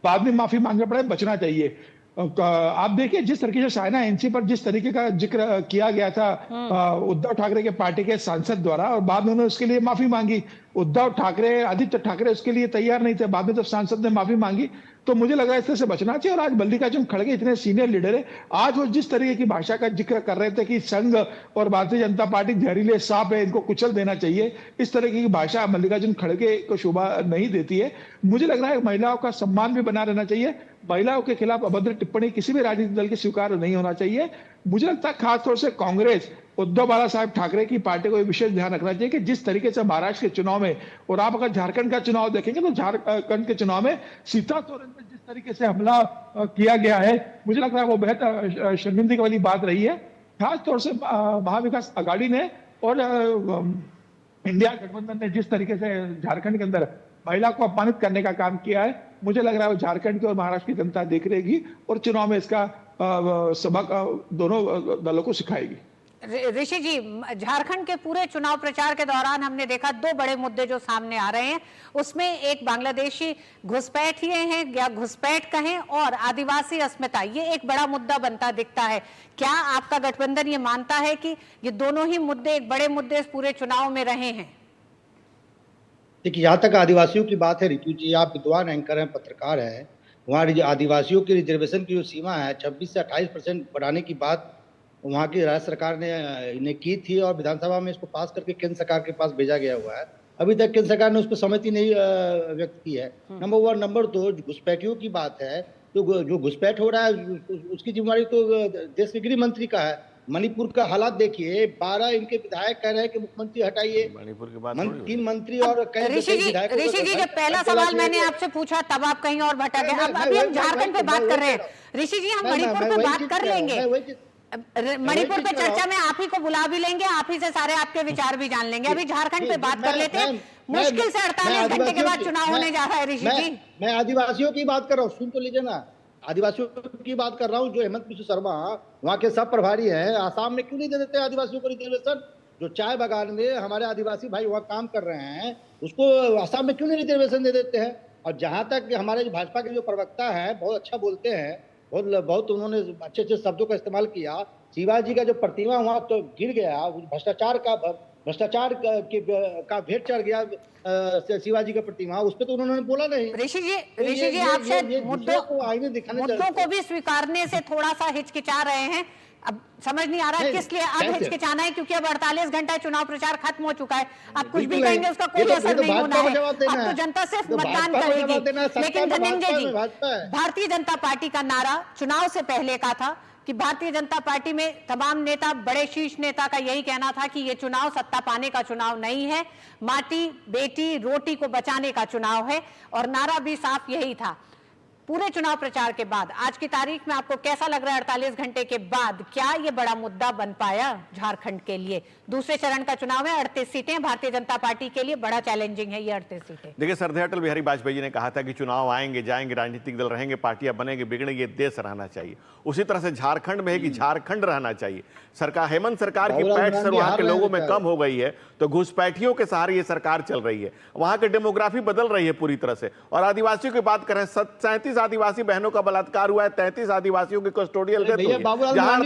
बाद में माफी मांगना पड़े, बचना चाहिए। आप देखिए जिस तरीके से साइना एनसी पर जिस तरीके का जिक्र किया गया था उद्धव ठाकरे के पार्टी के सांसद द्वारा, और बाद में उन्होंने उसके लिए माफी मांगी। उद्धव ठाकरे, आदित्य ठाकरे उसके लिए तैयार नहीं थे, बाद में जब सांसद ने माफी मांगी तो मुझे लगा इस तरह से बचना चाहिए। और आज मल्लिकार्जुन खड़गे इतने सीनियर लीडर है, आज वो जिस तरीके की भाषा का जिक्र कर रहे थे कि संघ और भारतीय जनता पार्टी जहरीले सांप है, इनको कुचल देना चाहिए, इस तरह की भाषा मल्लिकार्जुन खड़गे को शोभा नहीं देती है। मुझे लग रहा है महिलाओं का सम्मान भी बना रहना चाहिए, महिलाओं के खिलाफ अभद्र टिप्पणी किसी भी राजनीतिक दल के स्वीकार नहीं होना चाहिए। मुझे लगता है खासतौर से कांग्रेस, उद्धव बाला साहब ठाकरे की पार्टी को विशेष ध्यान रखना चाहिए कि जिस तरीके से महाराष्ट्र के चुनाव में, और आप अगर झारखंड का चुनाव देखेंगे तो झारखंड के चुनाव में सीता सोरेन पर जिस तरीके से हमला किया गया है, मुझे लगता है वो बेहद शर्मिंदगी वाली बात रही है। खासतौर से महाविकास आघाड़ी ने और इंडिया गठबंधन ने जिस तरीके से झारखंड के अंदर महिला को अपमानित करने का काम किया है, मुझे लग रहा है वो झारखंड की और महाराष्ट्र की जनता देख रहेगी और चुनाव में इसका सबक दोनों दलों को सिखाएगी। ऋषि जी, झारखंड के पूरे चुनाव प्रचार के दौरान हमने देखा दो बड़े मुद्दे जो सामने आ रहे हैं, उसमें एक बांग्लादेशी घुसपैठिए हैं या घुसपैठ कहें, और आदिवासी अस्मिता, ये एक बड़ा मुद्दा बनता दिखता है। क्या आपका गठबंधन ये मानता है कि ये दोनों ही मुद्दे एक बड़े मुद्दे इस पूरे चुनाव में रहे हैं? देखिए, यहाँ तक आदिवासियों की बात है, रितु जी आप विद्वान एंकर हैं, पत्रकार हैं, वहाँ आदिवासियों की रिजर्वेशन की जो सीमा है 26 से 28% बढ़ाने की बात वहाँ की राज्य सरकार ने की थी और विधानसभा में इसको पास करके केंद्र सरकार के पास भेजा गया हुआ है। अभी तक केंद्र सरकार ने उस पर सहमति नहीं व्यक्त की है। नंबर 1। नंबर 2, घुसपैठियों की बात है, तो जो घुसपैठ हो रहा है उसकी जिम्मेदारी तो देश के गृह मंत्री का है। मणिपुर का हालात देखिए, 12 इनके विधायक कह रहे हैं कि मुख्यमंत्री हटाइए, मणिपुर के बाद 3 मंत्री और ऋषि जी, जब पहला सवाल मैंने आपसे पूछा तब आप कहीं और भटक गए। अब अभी हम झारखंड पे बात कर रहे हैं ऋषि जी, हम मणिपुर पे बात कर लेंगे, मणिपुर पे चर्चा में आप ही को बुला भी लेंगे, आप ही से सारे आपके विचार भी जान लेंगे। अभी झारखंड पे बात कर लेते हैं। मुश्किल से 48 घंटे के बाद चुनाव होने जा रहा है ऋषि जी। मैं आदिवासियों की बात कर रहा हूँ, सुन तो लीजिए ना, आदिवासियों की बात कर रहा हूँ। जो हेमंत बिश्व शर्मा वहाँ के सब प्रभारी हैं, आसाम में क्यों नहीं दे देते आदिवासियों को रिजर्वेशन? जो चाय बागान में हमारे आदिवासी भाई वहाँ काम कर रहे हैं, उसको आसाम में क्यों नहीं रिजर्वेशन दे देते हैं? और जहाँ तक हमारे भाजपा के जो प्रवक्ता है बहुत अच्छा बोलते हैं, बहुत उन्होंने अच्छे अच्छे शब्दों का इस्तेमाल किया। शिवाजी का जो प्रतिमा वहाँ तो गिर गया, भ्रष्टाचार का भेंट चढ़ गया शिवाजी का प्रतिमा, उस पर तो उन्होंने बोला नहीं। ऋषि जी आप शायद मुद्दों को भी स्वीकारने से थोड़ा सा हिचकिचा रहे हैं। अब समझ नहीं आ रहा है किस लिए अब हिचकिचाना है, क्योंकि अब 48 घंटा चुनाव प्रचार खत्म हो चुका है। अब कुछ भी कहेंगे उसका कोई असर नहीं होना है, अब तो जनता सिर्फ मतदान करेगी। लेकिन धनंजय जी, भारतीय जनता पार्टी का नारा चुनाव से पहले का था कि भारतीय जनता पार्टी में तमाम नेता, बड़े शीर्ष नेता का यही कहना था कि ये चुनाव सत्ता पाने का चुनाव नहीं है, माटी बेटी रोटी को बचाने का चुनाव है, और नारा भी साफ यही था। पूरे चुनाव प्रचार के बाद आज की तारीख में आपको कैसा लग रहा है 48 घंटे के बाद, क्या ये बड़ा मुद्दा बन पाया झारखंड के लिए? दूसरे चरण का चुनाव है, 38 सीटें भारतीय जनता पार्टी के लिए बड़ा चैलेंजिंग है ये 38 सीटें। देखिए, श्रद्धेय अटल बिहारी वाजपेयी जी ने कहा था कि चुनाव आएंगे जाएंगे, राजनीतिक दल रहेंगे, पार्टियां बनेंगे बिगड़ेंगे, देश रहना चाहिए। उसी तरह से झारखंड में है कि झारखंड रहना चाहिए। सरकार, हेमंत सरकार की पैठ सर वहां के लोगों में कम हो गई है, तो घुसपैठियों के सहारे ये सरकार चल रही है। वहां की डेमोग्राफी बदल रही है पूरी तरह से। और आदिवासियों की बात करें, 37 आदिवासी बहनों का बलात्कार हुआ है, 33 आदिवासियों की कस्टोडियल डेथ हुई है। जहां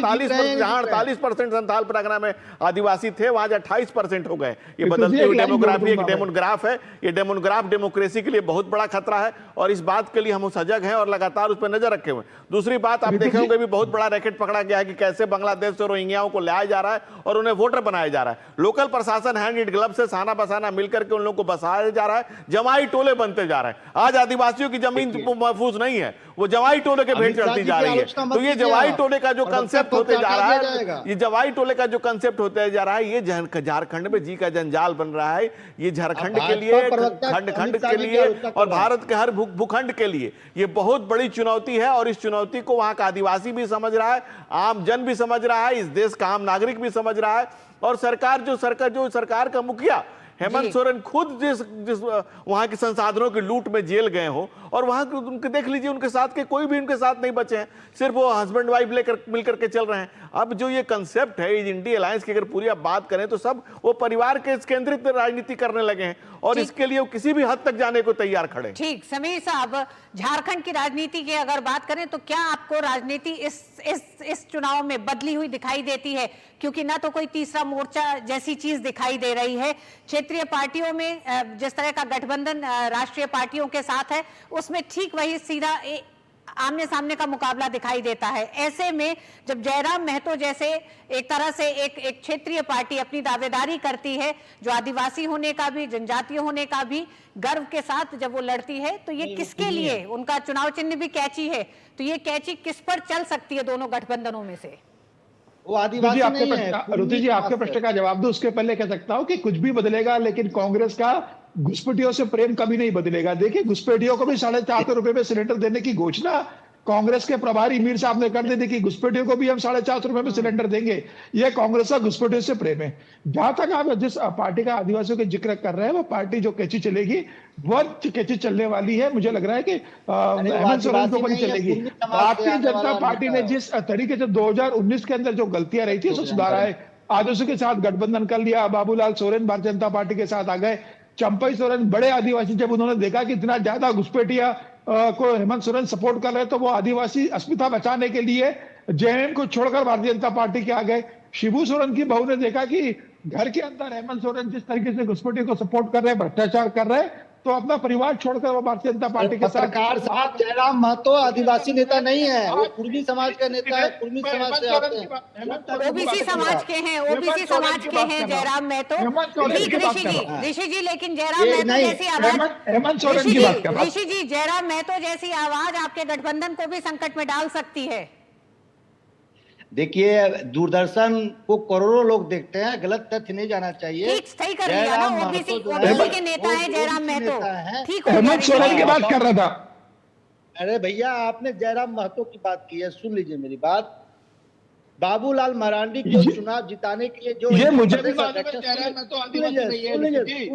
48% संथाल परगना में आदिवासी थे, वहां 28% हो गए। ये बदलती हुई डेमोग्राफी एक डेमोग्राफ है। ये डेमोग्राफ डेमोक्रेसी के लिए बहुत बड़ा खतरा है और इस बात के लिए हम सजग हैं और लगातार उस पर नजर रखे हुए। दूसरी बात, आप देखे होंगे भी बहुत बड़ा रैकेट पकड़ा गया है कि कैसे बांग्लादेश से रोहिंग्याओं को लाया जा रहा है और उन्हें वोटर बनाया जा रहा है। लोकल प्रशासन हैंड इन ग्लव से साना बसाना मिलकर के उन लोगों को बसाया जा रहा है। जमाई टोले बनते जा रहे हैं। आज आदिवासियों की जमीन महफूज नहीं है, वो जवाई टोले के भेंट चढ़ती जा रही है। तो ये जवाई टोले का जो कंसेप्ट होते जा रहा है, ये जवाई टोले का जो कंसेप्ट होते जा रहा है, ये झारखंड में जी का जंजाल बन रहा है। ये झारखंड के लिए, खंड के लिए और भारत के हर भूखंड के लिए ये बहुत बड़ी चुनौती है। और इस चुनौती को वहां का आदिवासी भी समझ रहा है, आम जन भी समझ रहा है, इस देश का आम नागरिक भी समझ रहा है। और सरकार का मुखिया हेमंत सोरेन खुद जिस वहां के संसाधनों की लूट में जेल गए हो और वहां उनके देख लीजिए, उनके साथ के कोई भी उनके साथ नहीं बचे हैं, सिर्फ वो हस्बैंड वाइफ मिलकर के चल रहे हैं। अब जो ये कंसेप्ट है इंडिया अलायंस की, अगर पूरी आप बात करें तो सब वो परिवार के केंद्रित राजनीति करने लगे हैं और इसके लिए वो किसी भी हद तक जाने को तैयार खड़े। ठीक, समीर साहब, झारखंड की राजनीति की अगर बात करें तो क्या आपको राजनीति इस चुनाव में बदली हुई दिखाई देती है? क्योंकि ना तो कोई तीसरा मोर्चा जैसी चीज दिखाई दे रही है, क्षेत्रीय पार्टियों में जिस तरह का गठबंधन राष्ट्रीय पार्टियों के साथ है उसमें ठीक वही सीधा आमने सामने का मुकाबला दिखाई देता है। ऐसे में जब जयराम महतो जैसे एक तरह से एक क्षेत्रीय पार्टी अपनी दावेदारी करती है, जो आदिवासी होने का भी, जनजातीय होने का भी गर्व के साथ जब वो लड़ती है, तो ये किसके लिए? उनका चुनाव चिन्ह भी कैची है, तो ये कैची किस पर चल सकती है दोनों गठबंधनों में से? वो आदिवासी नहीं है। रुचि जी, आपके प्रश्न का जवाब दो उसके पहले कह सकता हूं कि कुछ भी बदलेगा लेकिन कांग्रेस का घुसपैठियों से प्रेम कभी नहीं बदलेगा। देखिए, घुसपैठियों को भी 450 रुपए में सिलेंडर देने की घोषणा कांग्रेस के प्रभारी मीर साहब ने कर दी थी कि घुसपैठियों को भी हम 450 रुपए में सिलेंडर देंगे। यह कांग्रेस का घुसपैठियों से प्रेम है। जहां तक आप जिस पार्टी का आदिवासियों के जिक्र कर रहे हैं, वो पार्टी जो कैची चलेगी वो कैची चलने वाली है। मुझे लग रहा है कि हेमंत सोरेन को बड़ी चलेगी। भारतीय जनता पार्टी ने जिस तरीके से 2019 के अंदर जो गलतियां रही थी उसको सुधारा है। आदिवासियों के साथ गठबंधन कर लिया, बाबूलाल सोरेन भारतीय जनता पार्टी के साथ आ गए। चंपई सोरेन बड़े आदिवासी, जब उन्होंने देखा कि इतना ज्यादा घुसपैठिया को हेमंत सोरेन सपोर्ट कर रहे, तो वो आदिवासी अस्मिता बचाने के लिए जेएमएम को छोड़कर भारतीय जनता पार्टी के आ गए। शिबू सोरेन की बहू ने देखा कि घर के अंदर हेमंत सोरेन जिस तरीके से घुसपैठियों को सपोर्ट कर रहे हैं, भ्रष्टाचार कर रहे हैं, तो अपना परिवार छोड़कर वो भारतीय जनता पार्टी के साथ। सरकार साहब, जयराम महतो आदिवासी नेता नहीं है, वो कुर्मी समाज का नेता है, कुर्मी समाज से आते हैं, ओबीसी समाज के हैं, ओबीसी समाज के हैं जयराम महतो। ऋषि जी, लेकिन जयराम महतो जैसी आवाज, ऋषि जी, जयराम महतो जैसी आवाज आपके गठबंधन को भी संकट में डाल सकती है। देखिए, दूरदर्शन को करोड़ों लोग देखते हैं, गलत तथ्य नहीं जाना चाहिए। सही कर लिया ना, ओबीसी के नेता है जयराम महतो, ठीक है। हेमंत सोरेन की बात कर रहा था। अरे भैया, आपने जयराम महतो की बात की है, सुन लीजिए मेरी बात। बाबूलाल मरांडी को चुनाव जिताने के लिए जो ये मुझे भी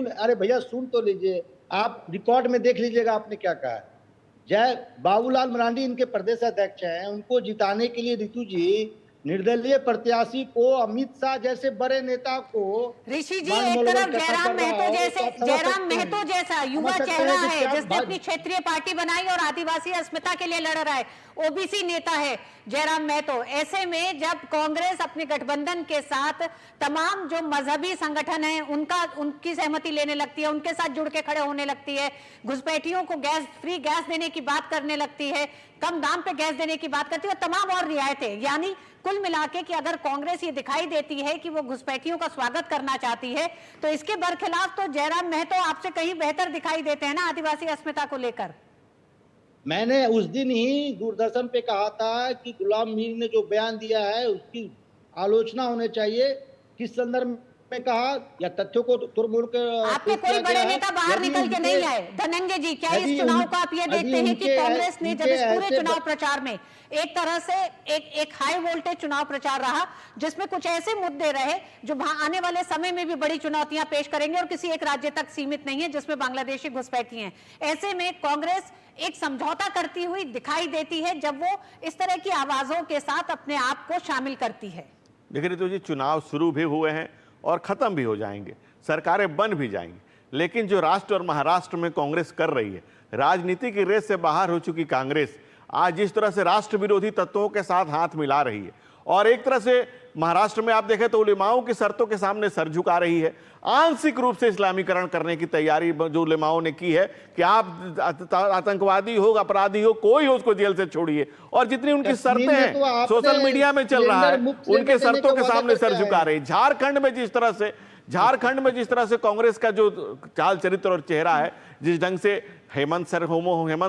अरे भैया सुन तो लीजिए, आप रिकॉर्ड में देख लीजिएगा आपने क्या कहा है। बाबूलाल मरांडी इनके प्रदेश अध्यक्ष हैं, उनको जिताने के लिए ऋतु जी निर्दलीय प्रत्याशी को, अमित शाह जैसे बड़े नेता को, ऋषि जी, एक तरफ जयराम महतो जैसा युवा चेहरा है जिसने अपनी क्षेत्रीय पार्टी बनाई और आदिवासी अस्मिता के लिए लड़ रहा है, ओबीसी नेता है जयराम महतो। ऐसे में जब कांग्रेस अपने गठबंधन के साथ तमाम जो मजहबी संगठन है उनकी सहमति लेने लगती है, उनके साथ जुड़ के खड़े होने लगती है, घुसपैठियों को फ्री गैस देने की बात करने लगती है, कम दाम पे गैस देने की बात करती है और तमाम और रियायतें, यानी कुल मिलाके कि अगर कांग्रेस ये दिखाई देती है कि वो घुसपैठियों का स्वागत करना चाहती है, तो इसके बरखिलाफ तो जयराम महतो आपसे कहीं बेहतर दिखाई देते हैं ना आदिवासी अस्मिता को लेकर। मैंने उस दिन ही दूरदर्शन पे कहा था कि गुलाम मीर ने जो बयान दिया है उसकी आलोचना होनी चाहिए। किस संदर्भ में कहा या तथ्यों को तोड़-मोड़ कर आपके कोई बड़े नेता बाहर निकल के नहीं आए। धनंजय जी, क्या इस चुनाव को आप ये देखते हैं कि कांग्रेस ने जब इस पूरे चुनाव प्रचार में एक तरह से एक हाई वोल्टेज चुनाव प्रचार रहा जिसमें कुछ ऐसे मुद्दे रहे जो आने वाले समय में भी बड़ी चुनौतियां पेश करेंगे और किसी एक राज्य तक सीमित नहीं है जिसमें बांग्लादेशी घुसपैठी हैं। ऐसे में कांग्रेस एक समझौता करती हुई दिखाई देती है जब वो इस तरह की आवाजों के साथ अपने आप को शामिल करती है। देखिए तो जी, चुनाव शुरू भी हुए हैं और ख़त्म भी हो जाएंगे, सरकारें बन भी जाएंगी, लेकिन जो राष्ट्र और महाराष्ट्र में कांग्रेस कर रही है, राजनीति की रेस से बाहर हो चुकी कांग्रेस आज जिस तरह से राष्ट्र विरोधी तत्वों के साथ हाथ मिला रही है और एक तरह से महाराष्ट्र में आप देखें तो उलेमाओं की शर्तों के सामने सर झुका रही है, आंशिक रूप से इस्लामीकरण करने की तैयारी जो उलेमाओं ने की है कि आप आतंकवादी हो, अपराधी हो, कोई हो, उसको जेल से छोड़िए, और जितनी उनकी शर्तें हैं सोशल मीडिया में चल रहा है उनके शर्तों के सामने सर झुका रही है। झारखंड में जिस तरह से कांग्रेस का जो चाल चरित्र और चेहरा है, जिस ढंग से हेमंत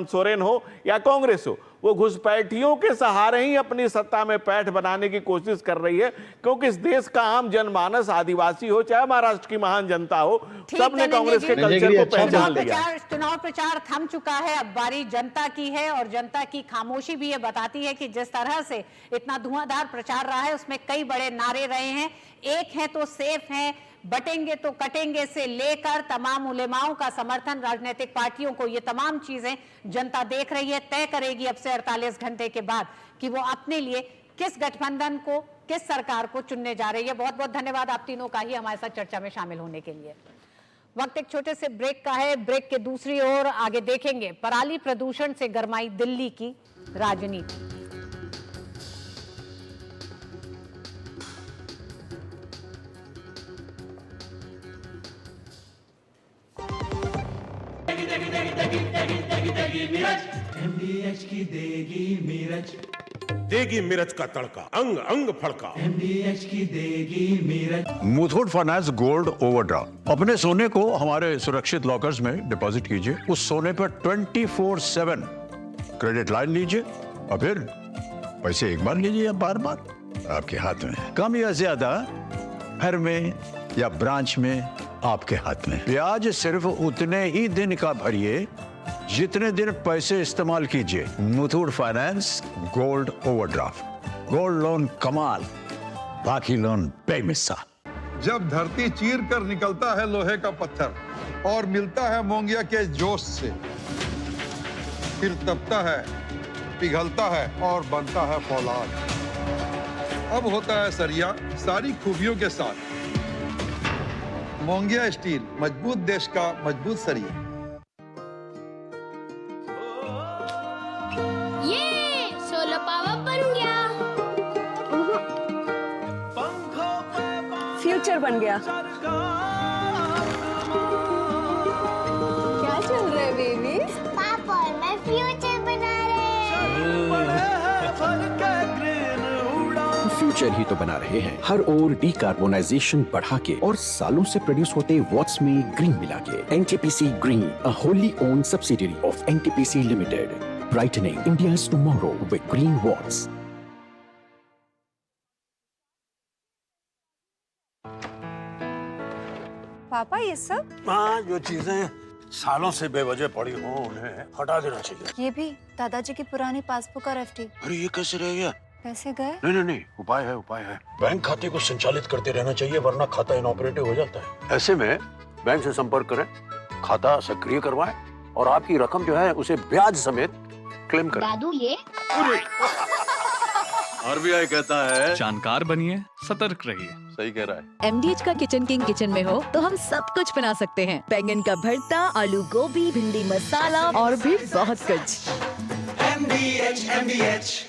सोरेन हो या कांग्रेस हो, वो घुसपैठियों के सहारे ही अपनी सत्ता में पैठ बनाने की कोशिश कर रही है, क्योंकि इस देश का आम जनमानस, आदिवासी हो चाहे महाराष्ट्र की महान जनता हो, सबने कांग्रेस के कल्चर को पहचान लिया। चुनाव प्रचार थम चुका है, अब बारी जनता की है और जनता की खामोशी भी ये बताती है कि जिस तरह से इतना धुआंधार प्रचार रहा है उसमें कई बड़े नारे रहे हैं। एक है तो सेफ है, बटेंगे तो कटेंगे से लेकर तमाम उलेमाओं का समर्थन राजनीतिक पार्टियों को, ये तमाम चीजें जनता देख रही है। तय करेगी अब से 48 घंटे के बाद कि वो अपने लिए किस गठबंधन को, किस सरकार को चुनने जा रही है। बहुत बहुत धन्यवाद आप तीनों का ही हमारे साथ चर्चा में शामिल होने के लिए। वक्त एक छोटे से ब्रेक का है। ब्रेक के दूसरी ओर आगे देखेंगे पराली प्रदूषण से गरमाई दिल्ली की राजनीति। MDH की देगी मिर्च, देगी मिर्च का तड़का, अंग अंग फड़का। MDH की देगी मिर्च। मुथूट फाइनेंस गोल्ड ओवरड्राफ्ट, अपने सोने को हमारे सुरक्षित लॉकर्स में डिपॉजिट कीजिए, उस सोने पर 24/7 क्रेडिट लाइन लीजिए और फिर पैसे एक बार लीजिए या बार बार आपके हाथ में, कम या ज्यादा, घर में या ब्रांच में आपके हाथ में। ब्याज सिर्फ उतने ही दिन का भरिए जितने दिन पैसे इस्तेमाल कीजिए। Muthoot finance gold overdraft, gold loan कमाल, बाकी लोन बेमिसाल। जब धरती चीर कर निकलता है लोहे का पत्थर और मिलता है मोंगिया के जोश से, फिर तपता है, पिघलता है और बनता है फौलाद। अब होता है सरिया सारी खूबियों के साथ। मोंगिया स्टील, मजबूत देश का मजबूत सरिया। ये सोलर पावर बन गया, फ्यूचर बन गया। क्या चल रहा है बेबी? पापा और मैं फ्यूचर बना रहे हैं। फ्यूचर ही तो बना रहे हैं, हर ओर डिकार्बोनाइजेशन बढ़ा के और सालों से प्रोड्यूस होते वॉट्स में ग्रीन मिला के। NTPC green, a wholly owned subsidiary of NTPC limited, brightening India's tomorrow with green watts. पापा ये सब? हाँ, जो चीजें सालों से बेवजह पड़ी हो उन्हें हटा देना चाहिए। ये भी दादाजी की पुरानी पासबुक और एफडी। अरे ये कैसे रह गया? पैसे गए? नहीं, उपाय है। बैंक खाते को संचालित करते रहना चाहिए, वरना खाता इनऑपरेटिव हो जाता है। ऐसे में बैंक से संपर्क करें, खाता सक्रिय करवाएं और आपकी रकम जो है उसे ब्याज समेत क्लेम करें। दादू ये आरबीआई कहता है जानकार बनिए, सतर्क रहिए। सही कह रहा है। MDH का किचन किंग किचन में हो तो हम सब कुछ बना सकते हैं। बैंगन का भरता, आलू गोभी, भिंडी मसाला और भी बहुत कुछ। MDH।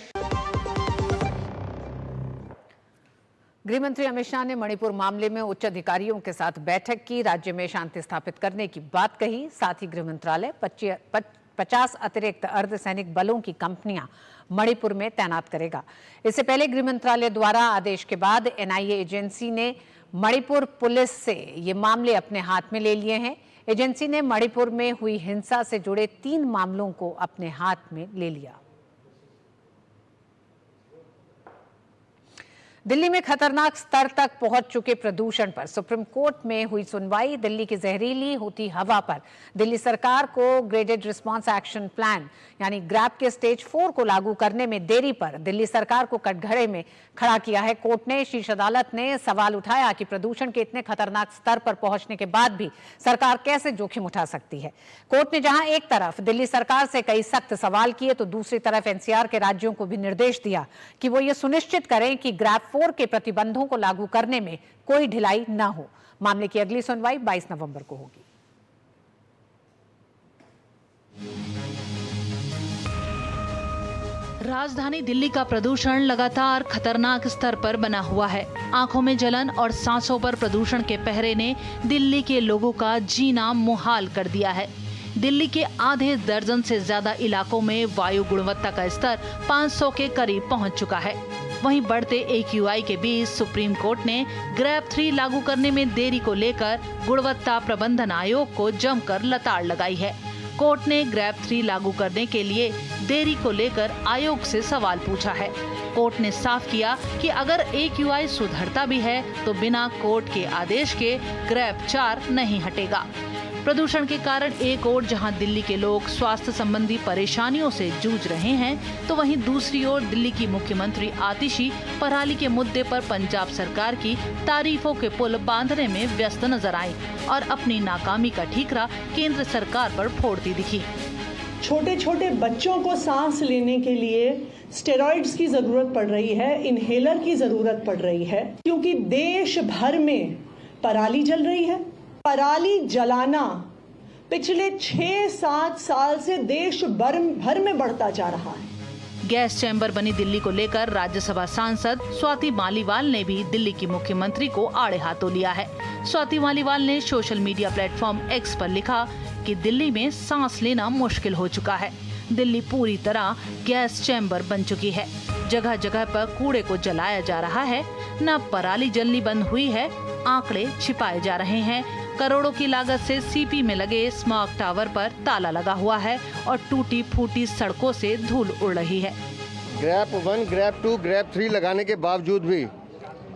गृह मंत्री अमित शाह ने मणिपुर मामले में उच्च अधिकारियों के साथ बैठक की, राज्य में शांति स्थापित करने की बात कही। साथ ही गृह मंत्रालय 50 अतिरिक्त अर्धसैनिक बलों की कंपनियां मणिपुर में तैनात करेगा। इससे पहले गृह मंत्रालय द्वारा आदेश के बाद NIA एजेंसी ने मणिपुर पुलिस से ये मामले अपने हाथ में ले लिए हैं। एजेंसी ने मणिपुर में हुई हिंसा से जुड़े 3 मामलों को अपने हाथ में ले लिया। दिल्ली में खतरनाक स्तर तक पहुंच चुके प्रदूषण पर सुप्रीम कोर्ट में हुई सुनवाई। दिल्ली की जहरीली होती हवा पर दिल्ली सरकार को ग्रेडेड रिस्पांस एक्शन प्लान यानी ग्रैप के स्टेज 4 को लागू करने में देरी पर दिल्ली सरकार को कटघरे में खड़ा किया है। कोर्ट ने शीर्ष अदालत ने सवाल उठाया कि प्रदूषण के इतने खतरनाक स्तर पर पहुंचने के बाद भी सरकार कैसे जोखिम उठा सकती है। कोर्ट ने जहां एक तरफ दिल्ली सरकार से कई सख्त सवाल किए तो दूसरी तरफ एनसीआर के राज्यों को भी निर्देश दिया कि वो ये सुनिश्चित करें कि ग्रैप 4 के प्रतिबंधों को लागू करने में कोई ढिलाई न हो। मामले की अगली सुनवाई 22 नवंबर को होगी। राजधानी दिल्ली का प्रदूषण लगातार खतरनाक स्तर पर बना हुआ है। आंखों में जलन और सांसों पर प्रदूषण के पहरे ने दिल्ली के लोगों का जीना मुहाल कर दिया है। दिल्ली के आधे दर्जन से ज्यादा इलाकों में वायु गुणवत्ता का स्तर 500 के करीब पहुंच चुका है। वहीं बढ़ते AQI के बीच सुप्रीम कोर्ट ने ग्रैप 3 लागू करने में देरी को लेकर गुणवत्ता प्रबंधन आयोग को जमकर लताड़ लगाई है। कोर्ट ने ग्रैप 3 लागू करने के लिए देरी को लेकर आयोग से सवाल पूछा है। कोर्ट ने साफ किया कि अगर AQI सुधरता भी है तो बिना कोर्ट के आदेश के ग्रैप 4 नहीं हटेगा। प्रदूषण के कारण एक ओर जहां दिल्ली के लोग स्वास्थ्य संबंधी परेशानियों से जूझ रहे हैं तो वहीं दूसरी ओर दिल्ली की मुख्यमंत्री आतिशी पराली के मुद्दे पर पंजाब सरकार की तारीफों के पुल बांधने में व्यस्त नजर आई और अपनी नाकामी का ठीकरा केंद्र सरकार पर फोड़ती दिखी। छोटे छोटे बच्चों को सांस लेने के लिए स्टेरॉइड्स की जरूरत पड़ रही है, इनहेलर की जरूरत पड़ रही है, क्योंकि देश भर में पराली जल रही है। पराली जलाना पिछले 6-7 साल से देश भर में बढ़ता जा रहा है। गैस चैम्बर बनी दिल्ली को लेकर राज्यसभा सांसद स्वाति मालीवाल ने भी दिल्ली की मुख्यमंत्री को आड़े हाथों लिया है। स्वाति मालीवाल ने सोशल मीडिया प्लेटफॉर्म X पर लिखा कि दिल्ली में सांस लेना मुश्किल हो चुका है। दिल्ली पूरी तरह गैस चैम्बर बन चुकी है। जगह जगह पर कूड़े को जलाया जा रहा है। न पराली जलनी बंद हुई है, आंकड़े छिपाए जा रहे हैं। करोड़ों की लागत से CP में लगे स्मॉग टावर पर ताला लगा हुआ है और टूटी फूटी सड़कों से धूल उड़ रही है। ग्रैप 1, ग्रैप 2, ग्रैप 3 लगाने के बावजूद भी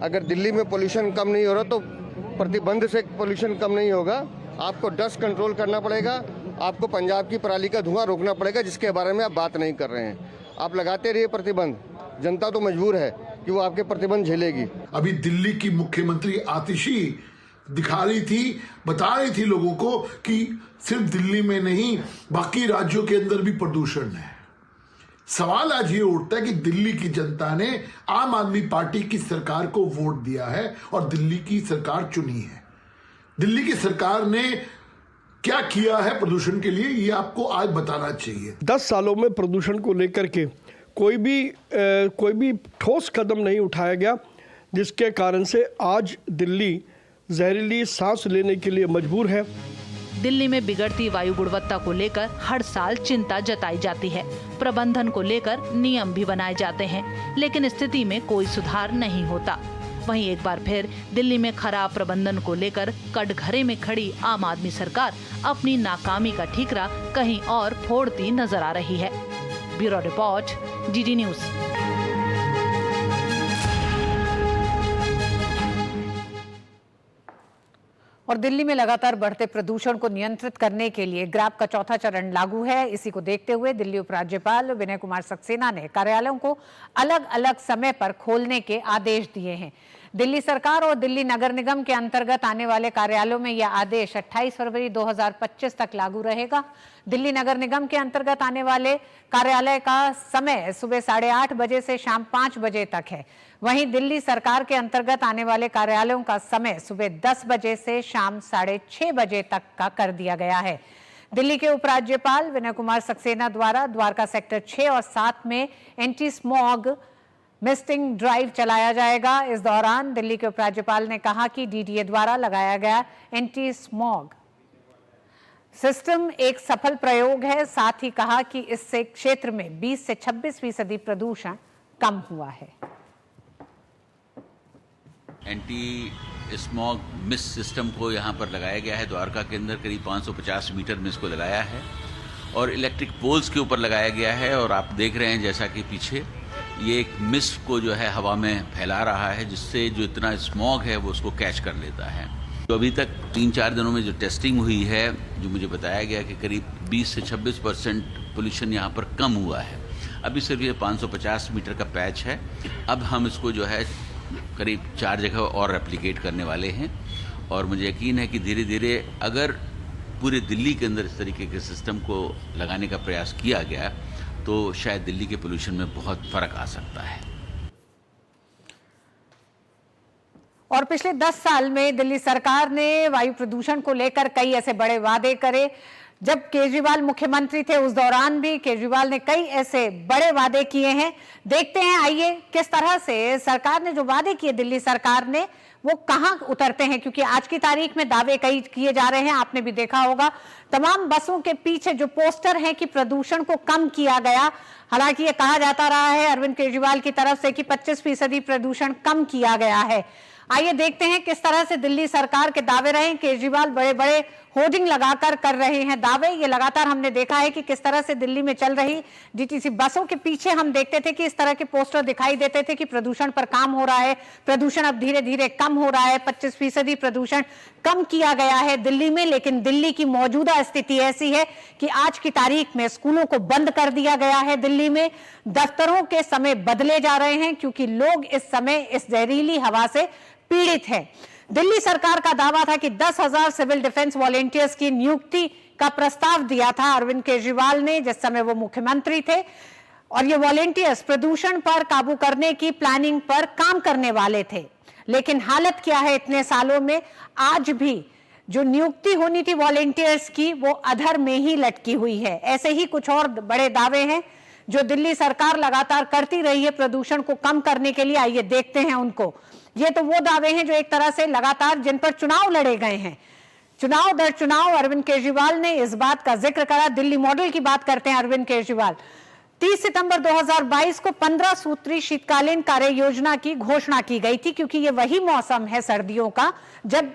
अगर दिल्ली में पोल्यूशन कम नहीं हो रहा तो प्रतिबंध से पोल्यूशन कम नहीं होगा। आपको डस्ट कंट्रोल करना पड़ेगा, आपको पंजाब की पराली का धुआं रोकना पड़ेगा, जिसके बारे में आप बात नहीं कर रहे हैं। आप लगाते रहिए प्रतिबंध, जनता तो मजबूर है कि वो आपके प्रतिबंध झेलेगी। अभी दिल्ली की मुख्यमंत्री आतिशी दिखा रही थी, बता रही थी लोगों को कि सिर्फ दिल्ली में नहीं बाकी राज्यों के अंदर भी प्रदूषण है। सवाल आज ये उठता है कि दिल्ली की जनता ने आम आदमी पार्टी की सरकार को वोट दिया है और दिल्ली की सरकार चुनी है। दिल्ली की सरकार ने क्या किया है प्रदूषण के लिए, ये आपको आज बताना चाहिए। 10 सालों में प्रदूषण को लेकर के कोई भी ठोस कदम नहीं उठाया गया, जिसके कारण से आज दिल्ली जहरीली सांस लेने के लिए मजबूर है। दिल्ली में बिगड़ती वायु गुणवत्ता को लेकर हर साल चिंता जताई जाती है। प्रबंधन को लेकर नियम भी बनाए जाते हैं, लेकिन स्थिति में कोई सुधार नहीं होता। वहीं एक बार फिर दिल्ली में खराब प्रबंधन को लेकर कटघरे में खड़ी आम आदमी सरकार अपनी नाकामी का ठीकरा कहीं और फोड़ती नजर आ रही है। Bureau report, DD news. और दिल्ली में लगातार बढ़ते प्रदूषण को नियंत्रित करने के लिए ग्रैप का चौथा चरण लागू है। इसी को देखते हुए दिल्ली उपराज्यपाल विनय कुमार सक्सेना ने कार्यालयों को अलग अलग समय पर खोलने के आदेश दिए हैं। दिल्ली सरकार और दिल्ली नगर निगम के अंतर्गत आने वाले कार्यालयों में यह आदेश 28 फरवरी 2025 तक लागू रहेगा। दिल्ली नगर निगम के अंतर्गत आने वाले कार्यालय का समय सुबह 8:30 बजे से शाम 5 बजे तक है। वहीं दिल्ली सरकार के अंतर्गत आने वाले कार्यालयों का समय सुबह 10 बजे से शाम 6:30 बजे तक का कर दिया गया है। दिल्ली के उपराज्यपाल विनय कुमार सक्सेना द्वारा द्वारका सेक्टर 6 और 7 में एंटी स्मॉग मिस्टिंग ड्राइव चलाया जाएगा। इस दौरान दिल्ली के उपराज्यपाल ने कहा कि DDA द्वारा लगाया गया एंटी स्मॉग सिस्टम एक सफल प्रयोग है। साथ ही कहा कि इससे क्षेत्र में 20 से 26% प्रदूषण कम हुआ है। एंटी स्मॉग मिस्ट सिस्टम को यहाँ पर लगाया गया है। द्वारका के अंदर करीब 550 मीटर में इसको लगाया है और इलेक्ट्रिक पोल्स के ऊपर लगाया गया है। और आप देख रहे हैं जैसा कि पीछे ये एक मिस्ट को जो है हवा में फैला रहा है, जिससे जो इतना स्मॉग है वो उसको कैच कर लेता है। तो अभी तक 3-4 दिनों में जो टेस्टिंग हुई है, जो मुझे बताया गया कि करीब 20 से 26% पोल्यूशन यहाँ पर कम हुआ है। अभी सिर्फ ये 550 मीटर का पैच है। अब हम इसको जो है करीब 4 जगह और रेप्लिकेट करने वाले हैं, और मुझे यकीन है कि धीरे धीरे अगर पूरे दिल्ली के अंदर इस तरीके के सिस्टम को लगाने का प्रयास किया गया तो शायद दिल्ली के पोल्यूशन में बहुत फर्क आ सकता है। और पिछले 10 साल में दिल्ली सरकार ने वायु प्रदूषण को लेकर कई ऐसे बड़े वादे करे। जब केजरीवाल मुख्यमंत्री थे उस दौरान भी केजरीवाल ने कई ऐसे बड़े वादे किए हैं। देखते हैं आइए किस तरह से सरकार ने जो वादे किए दिल्ली सरकार ने वो कहां उतरते हैं, क्योंकि आज की तारीख में दावे कई किए जा रहे हैं। आपने भी देखा होगा तमाम बसों के पीछे जो पोस्टर हैं कि प्रदूषण को कम किया गया। हालांकि ये कहा जाता रहा है अरविंद केजरीवाल की तरफ से कि 25% प्रदूषण कम किया गया है। आइए देखते हैं किस तरह से दिल्ली सरकार के दावे रहे। केजरीवाल बड़े बड़े होर्डिंग लगाकर कर रहे हैं दावे। ये लगातार हमने देखा है कि किस तरह से दिल्ली में चल रही डीटीसी बसों के पीछे हम देखते थे कि इस तरह के पोस्टर दिखाई देते थे कि प्रदूषण पर काम हो रहा है, प्रदूषण अब धीरे धीरे कम हो रहा है, 25% प्रदूषण कम किया गया है दिल्ली में। लेकिन दिल्ली की मौजूदा स्थिति ऐसी है कि आज की तारीख में स्कूलों को बंद कर दिया गया है दिल्ली में, दफ्तरों के समय बदले जा रहे हैं क्योंकि लोग इस समय इस जहरीली हवा से पीड़ित है। दिल्ली सरकार का दावा था कि 10,000 सिविल डिफेंस वॉलेंटियर्स की नियुक्ति का प्रस्ताव दिया था अरविंद केजरीवाल ने जिस समय वो मुख्यमंत्री थे, और ये वॉलेंटियर्स प्रदूषण पर काबू करने की प्लानिंग पर काम करने वाले थे। लेकिन हालत क्या है इतने सालों में, आज भी जो नियुक्ति होनी थी वॉलेंटियर्स की वो अधर में ही लटकी हुई है। ऐसे ही कुछ और बड़े दावे हैं जो दिल्ली सरकार लगातार करती रही है प्रदूषण को कम करने के लिए। आइए देखते हैं उनको। ये तो वो दावे हैं जो एक तरह से लगातार जिन पर चुनाव लड़े गए हैं। चुनाव दर चुनाव अरविंद केजरीवाल ने इस बात का जिक्र करा। दिल्ली मॉडल की बात करते हैं अरविंद केजरीवाल। 30 सितंबर 2022 को 15 सूत्री शीतकालीन कार्य योजना की घोषणा की गई थी, क्योंकि ये वही मौसम है सर्दियों का जब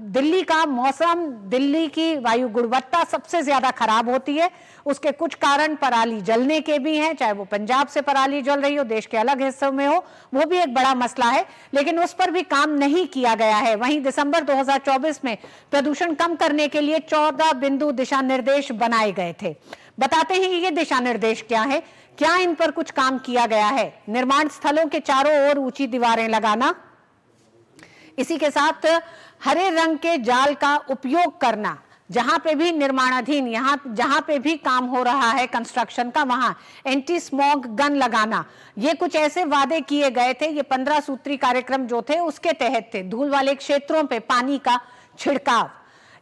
दिल्ली का मौसम, दिल्ली की वायु गुणवत्ता सबसे ज्यादा खराब होती है। उसके कुछ कारण पराली जलने के भी हैं, चाहे वो पंजाब से पराली जल रही हो, देश के अलग हिस्सों में हो, वो भी एक बड़ा मसला है, लेकिन उस पर भी काम नहीं किया गया है। वहीं दिसंबर 2024 में प्रदूषण कम करने के लिए 14 बिंदु दिशा निर्देश बनाए गए थे। बताते हैं ये दिशा निर्देश क्या है, क्या इन पर कुछ काम किया गया है। निर्माण स्थलों के चारों ओर ऊंची दीवारें लगाना, इसी के साथ हरे रंग के जाल का उपयोग करना, जहां पे भी निर्माणाधीन, जहां पे भी काम हो रहा है कंस्ट्रक्शन का, वहां एंटी स्मॉग गन लगाना। ये कुछ ऐसे वादे किए गए थे। ये 15 सूत्री कार्यक्रम जो थे उसके तहत थे। धूल वाले क्षेत्रों पे पानी का छिड़काव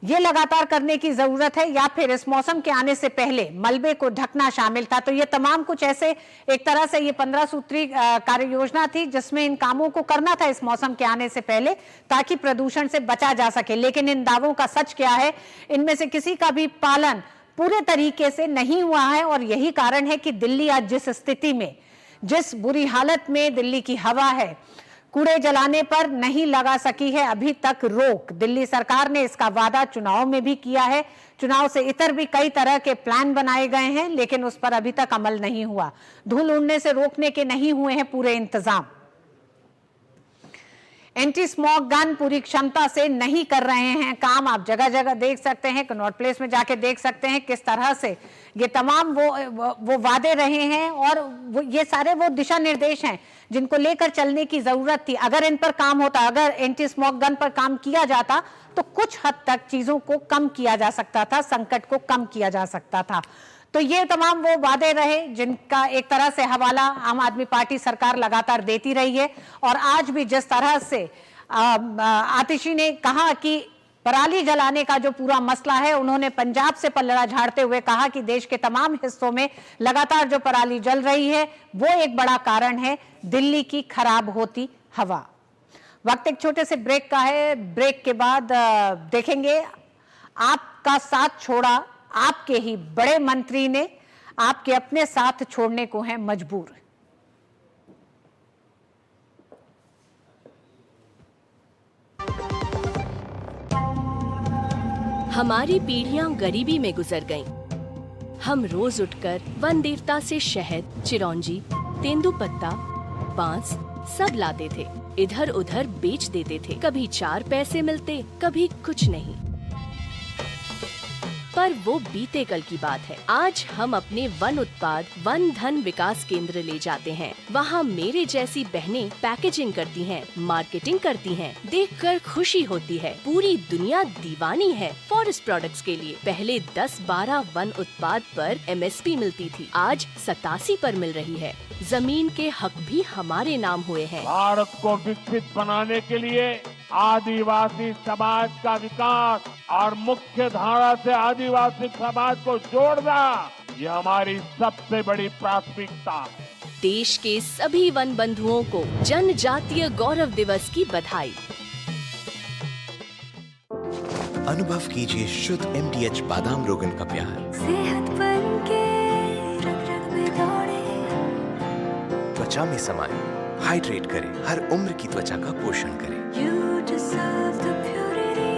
ये लगातार करने की जरूरत है, या फिर इस मौसम के आने से पहले मलबे को ढकना शामिल था। तो ये तमाम कुछ ऐसे एक तरह से ये 15 सूत्री कार्य योजना थी जिसमें इन कामों को करना था इस मौसम के आने से पहले, ताकि प्रदूषण से बचा जा सके। लेकिन इन दावों का सच क्या है, इनमें से किसी का भी पालन पूरे तरीके से नहीं हुआ है। और यही कारण है कि दिल्ली आज जिस स्थिति में, जिस बुरी हालत में दिल्ली की हवा है, कूड़े जलाने पर नहीं लगा सकी है अभी तक रोक। दिल्ली सरकार ने इसका वादा चुनाव में भी किया है, चुनाव से इतर भी कई तरह के प्लान बनाए गए हैं, लेकिन उस पर अभी तक अमल नहीं हुआ। धूल उड़ने से रोकने के नहीं हुए हैं पूरे इंतजाम। एंटी स्मॉग गन पूरी क्षमता से नहीं कर रहे हैं काम। आप जगह जगह देख सकते हैं, कनॉट प्लेस में जाके देख सकते हैं किस तरह से ये तमाम वो वादे रहे हैं, और ये सारे वो दिशा निर्देश हैं जिनको लेकर चलने की जरूरत थी। अगर इन पर काम होता, अगर एंटी स्मॉग गन पर काम किया जाता तो कुछ हद तक चीजों को कम किया जा सकता था, संकट को कम किया जा सकता था। तो ये तमाम वो वादे रहे जिनका एक तरह से हवाला आम आदमी पार्टी सरकार लगातार देती रही है। और आज भी जिस तरह से आतिशी ने कहा कि पराली जलाने का जो पूरा मसला है, उन्होंने पंजाब से पल्ला झाड़ते हुए कहा कि देश के तमाम हिस्सों में लगातार जो पराली जल रही है वो एक बड़ा कारण है दिल्ली की खराब होती हवा। वक्त एक छोटे से ब्रेक का है, ब्रेक के बाद देखेंगे आपका साथ छोड़ा आपके ही बड़े मंत्री ने, आपके अपने साथ छोड़ने को है मजबूर। हमारी पीढ़ियां गरीबी में गुजर गईं। हम रोज उठकर वन देवता से शहद, चिरौंजी, तेंदुपत्ता, बांस सब लाते थे, इधर उधर बेच देते थे। कभी 4 पैसे मिलते, कभी कुछ नहीं। पर वो बीते कल की बात है। आज हम अपने वन उत्पाद वन धन विकास केंद्र ले जाते हैं। वहाँ मेरे जैसी बहनें पैकेजिंग करती हैं, मार्केटिंग करती हैं। देखकर खुशी होती है। पूरी दुनिया दीवानी है फॉरेस्ट प्रोडक्ट्स के लिए। पहले 10-12 वन उत्पाद पर MSP मिलती थी, आज 87 पर मिल रही है। जमीन के हक भी हमारे नाम हुए हैं। भारत को विकसित बनाने के लिए आदिवासी समाज का विकास और मुख्य धारा से आदिवासी समाज को जोड़ना, ये हमारी सबसे बड़ी प्राथमिकता है। देश के सभी वन बंधुओं को जनजातीय गौरव दिवस की बधाई। अनुभव कीजिए शुद्ध MDH बादाम रोगन का प्यार। सेहत बनके रग-रग में दौड़े। त्वचा में समाये, हाइड्रेट करे, हर उम्र की त्वचा का पोषण करे। You deserve the purity.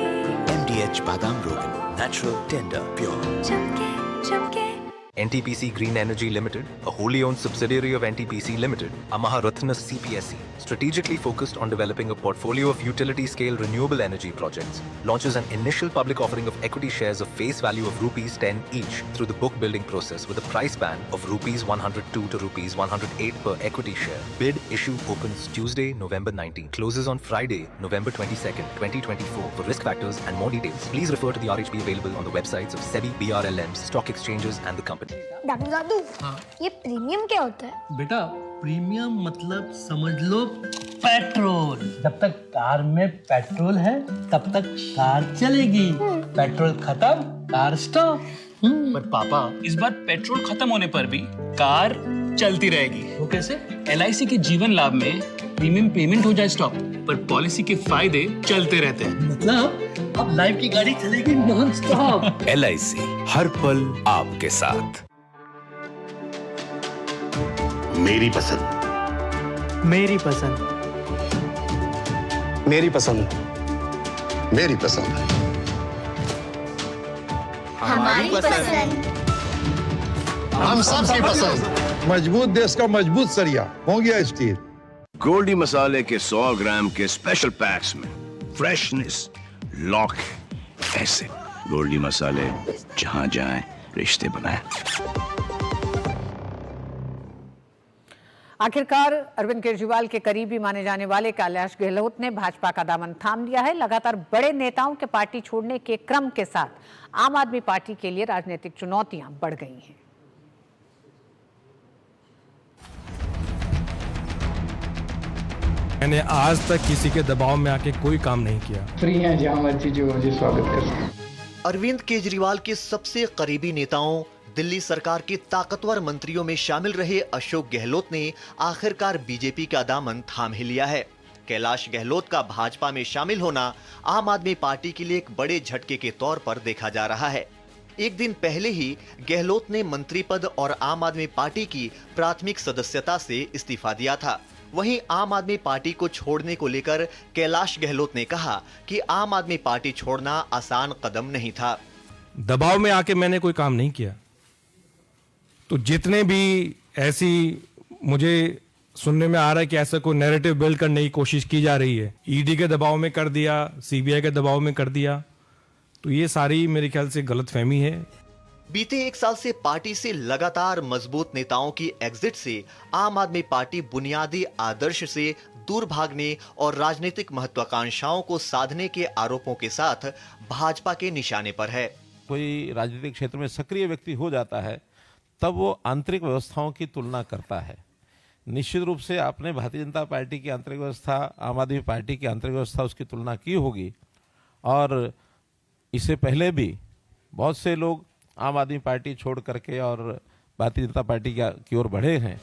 MDH बादाम रोगन, नेचुरल, टेंडर, प्योर। चमके, चमके। NTPC Green Energy Limited, a wholly owned subsidiary of NTPC Limited, a Maharatna CPSE, strategically focused on developing a portfolio of utility-scale renewable energy projects, launches an initial public offering of equity shares of face value of ₹10 each through the book building process with a price band of ₹102 to ₹108 per equity share. Bid issue opens Tuesday, November 19, closes on Friday, November 22nd, 2024. For risk factors and more details, please refer to the RHP available on the websites of SEBI, BRLMs, stock exchanges and the company. दादू, ये premium क्या होता है? बेटा premium मतलब समझ लो petrol. जब तक car में पेट्रोल है तब तक कार चलेगी, पेट्रोल खत्म कार स्टॉप। पर पापा इस बार पेट्रोल खत्म होने पर भी कार चलती रहेगी। वो कैसे? LIC के जीवन लाभ में प्रीमियम पेमेंट हो जाए स्टॉप, पर पॉलिसी के फायदे चलते रहते हैं। मतलब अब लाइफ की गाड़ी चलेगी नॉन स्टॉप। LIC हर पल आपके साथ। मेरी पसंद, मेरी पसंद, मेरी पसंद, मेरी पसंद, हमारी पसंद, हम सबकी पसंद। मजबूत देश का मजबूत सरिया हो गया स्टील। गोल्डी मसाले के 100 ग्राम के स्पेशल पैक्स में फ्रेशनेस लॉक है। ऐसे गोल्डी मसाले जहां जाएं रिश्ते बनाएं। आखिरकार अरविंद केजरीवाल के करीबी माने जाने वाले कैलाश गहलोत ने भाजपा का दामन थाम लिया है। लगातार बड़े नेताओं के पार्टी छोड़ने के क्रम के साथ आम आदमी पार्टी के लिए राजनीतिक चुनौतियां बढ़ गई हैं। मैंने आज तक किसी के दबाव में आके कोई काम नहीं किया। फ्री हैं जहां मर्जी जो मुझे स्वागत कर सकते। अरविंद केजरीवाल के सबसे करीबी नेताओं, दिल्ली सरकार के ताकतवर मंत्रियों में शामिल रहे अशोक गहलोत ने आखिरकार बीजेपी का दामन थाम ही लिया है। कैलाश गहलोत का भाजपा में शामिल होना आम आदमी पार्टी के लिए एक बड़े झटके के तौर पर देखा जा रहा है। एक दिन पहले ही गहलोत ने मंत्री पद और आम आदमी पार्टी की प्राथमिक सदस्यता से इस्तीफा दिया था। वहीं आम आदमी पार्टी को छोड़ने को लेकर कैलाश गहलोत ने कहा कि आम आदमी पार्टी छोड़ना आसान कदम नहीं था। दबाव में आके मैंने कोई काम नहीं किया। तो जितने भी ऐसी मुझे सुनने में आ रहा है कि ऐसा कोई नैरेटिव बिल्ड करने की कोशिश की जा रही है, ईडी के दबाव में कर दिया, सीबीआई के दबाव में कर दिया, तो ये सारी मेरे ख्याल से गलतफहमी है। बीते 1 साल से पार्टी से लगातार मजबूत नेताओं की एग्जिट से आम आदमी पार्टी बुनियादी आदर्श से दूर भागने और राजनीतिक महत्वाकांक्षाओं को साधने के आरोपों के साथ भाजपा के निशाने पर है। कोई राजनीतिक क्षेत्र में सक्रिय व्यक्ति हो जाता है तब वो आंतरिक व्यवस्थाओं की तुलना करता है। निश्चित रूप से आपने भारतीय जनता पार्टी की आंतरिक व्यवस्था, आम आदमी पार्टी की आंतरिक व्यवस्था, उसकी तुलना की होगी। और इससे पहले भी बहुत से लोग आम आदमी पार्टी छोड़ करके और भारतीय जनता पार्टी की ओर बढ़े हैं।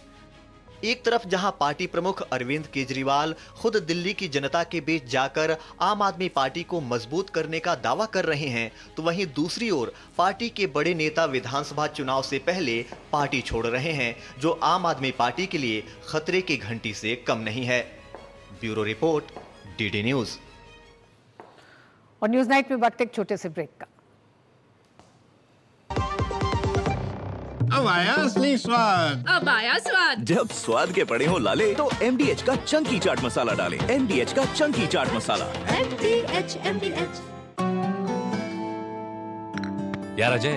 एक तरफ जहां पार्टी प्रमुख अरविंद केजरीवाल खुद दिल्ली की जनता के बीच जाकर आम आदमी पार्टी को मजबूत करने का दावा कर रहे हैं, तो वहीं दूसरी ओर पार्टी के बड़े नेता विधानसभा चुनाव से पहले पार्टी छोड़ रहे हैं, जो आम आदमी पार्टी के लिए खतरे की घंटी से कम नहीं है। Bureau report, DD news. और न्यूज नाइट में वक्त एक छोटे से ब्रेक का। अब आया असली स्वाद। अब आया स्वाद। जब स्वाद के पड़े हो लाले तो MDH का चंकी चाट मसाला डालें। MDH का चंकी चाट मसाला। MDH। यार Ajay,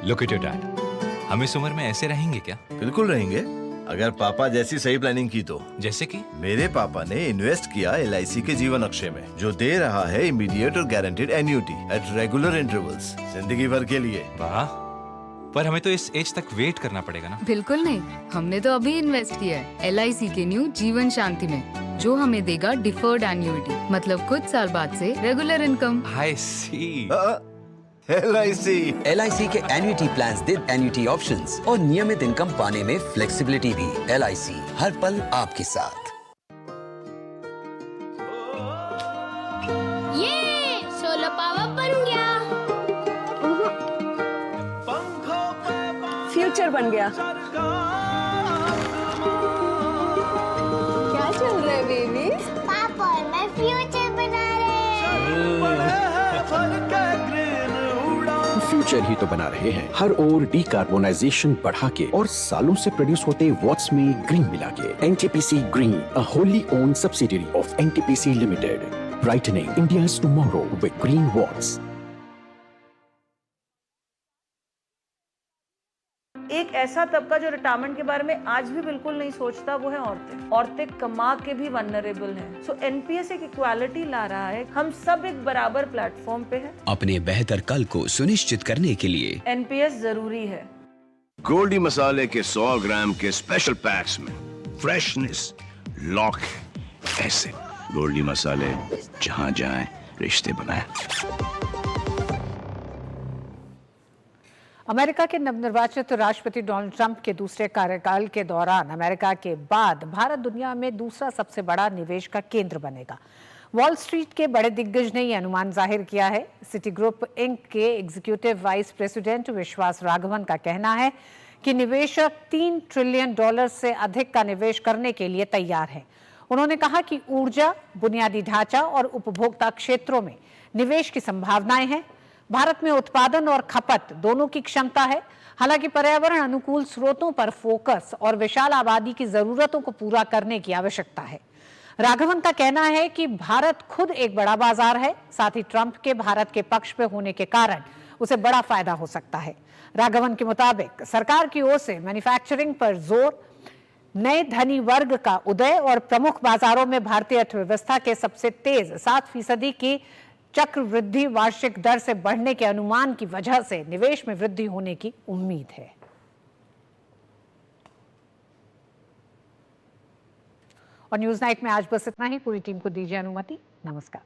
look at your dad. हम इस उम्र में ऐसे रहेंगे क्या? बिल्कुल रहेंगे, अगर पापा जैसी सही प्लानिंग की तो। जैसे कि? मेरे पापा ने इन्वेस्ट किया LIC के जीवन अक्षय में, जो दे रहा है इमीडिएट और guaranteed annuity at regular intervals, जिंदगी भर के लिए। वाह, पर हमें तो इस एज तक वेट करना पड़ेगा ना? बिल्कुल नहीं, हमने तो अभी इन्वेस्ट किया है LIC के न्यू जीवन शांति में, जो हमें देगा डिफर्ड एन्युटी, मतलब कुछ साल बाद से रेगुलर इनकम। आई सी। LIC के एन्युटी प्लान्स दे एन्युटी ऑप्शंस और नियमित इनकम पाने में फ्लेक्सिबिलिटी भी। LIC हर पल आपके साथ। ये सोलर पावर बन गया। फ्यूचर बन गया। क्या चल रहा है बेबी? पापा और मैं फ्यूचर बना रहे हैं। फ्यूचर ही तो बना रहे हैं, हर ओर डिकार्बोनाइजेशन बढ़ा के और सालों से प्रोड्यूस होते वॉट्स में ग्रीन मिला के। NTPC green, a wholly own subsidiary of NTPC limited, brightening India's tomorrow with green watts. एक ऐसा तबका जो रिटायरमेंट के बारे में आज भी बिल्कुल नहीं सोचता, वो है औरतें। औरतें कमा के भी वनरेबल हैं। सो NPS एक इक्वालिटी ला रहा है, हम सब एक बराबर प्लेटफॉर्म पे हैं। अपने बेहतर कल को सुनिश्चित करने के लिए NPS जरूरी है। गोल्डी मसाले के 100 ग्राम के स्पेशल पैक्स में फ्रेशनेस लॉक है। ऐसे गोल्डी मसाले जहां जाएं रिश्ते बनाएं। अमेरिका के नवनिर्वाचित राष्ट्रपति डोनाल्ड ट्रंप के दूसरे कार्यकाल के दौरान अमेरिका के बाद भारत दुनिया में दूसरा सबसे बड़ा निवेश का केंद्र बनेगा। वॉल स्ट्रीट के बड़े दिग्गज ने यह अनुमान जाहिर किया है। सिटी ग्रुप इंक के एग्जीक्यूटिव वाइस प्रेसिडेंट विश्वास राघवन का कहना है कि निवेशक $3 ट्रिलियन से अधिक का निवेश करने के लिए तैयार हैं। उन्होंने कहा कि ऊर्जा, बुनियादी ढांचा और उपभोक्ता क्षेत्रों में निवेश की संभावनाएं हैं। भारत में उत्पादन और खपत दोनों की क्षमता है। हालांकि पर्यावरण अनुकूल स्रोतों पर फोकस और विशाल आबादी की जरूरतों को पूरा करने की आवश्यकता है। राघवन का कहना है कि भारत खुद एक बड़ा बाजार है, साथ ही ट्रंप के भारत के पक्ष पे होने के कारण उसे बड़ा फायदा हो सकता है। राघवन के मुताबिक सरकार की ओर से मैन्युफैक्चरिंग पर जोर, नए धनी वर्ग का उदय और प्रमुख बाजारों में भारतीय अर्थव्यवस्था के सबसे तेज 7% की चक्रवृद्धि वार्षिक दर से बढ़ने के अनुमान की वजह से निवेश में वृद्धि होने की उम्मीद है। और न्यूज नाइट में आज बस इतना ही। पूरी टीम को दीजिए अनुमति। नमस्कार।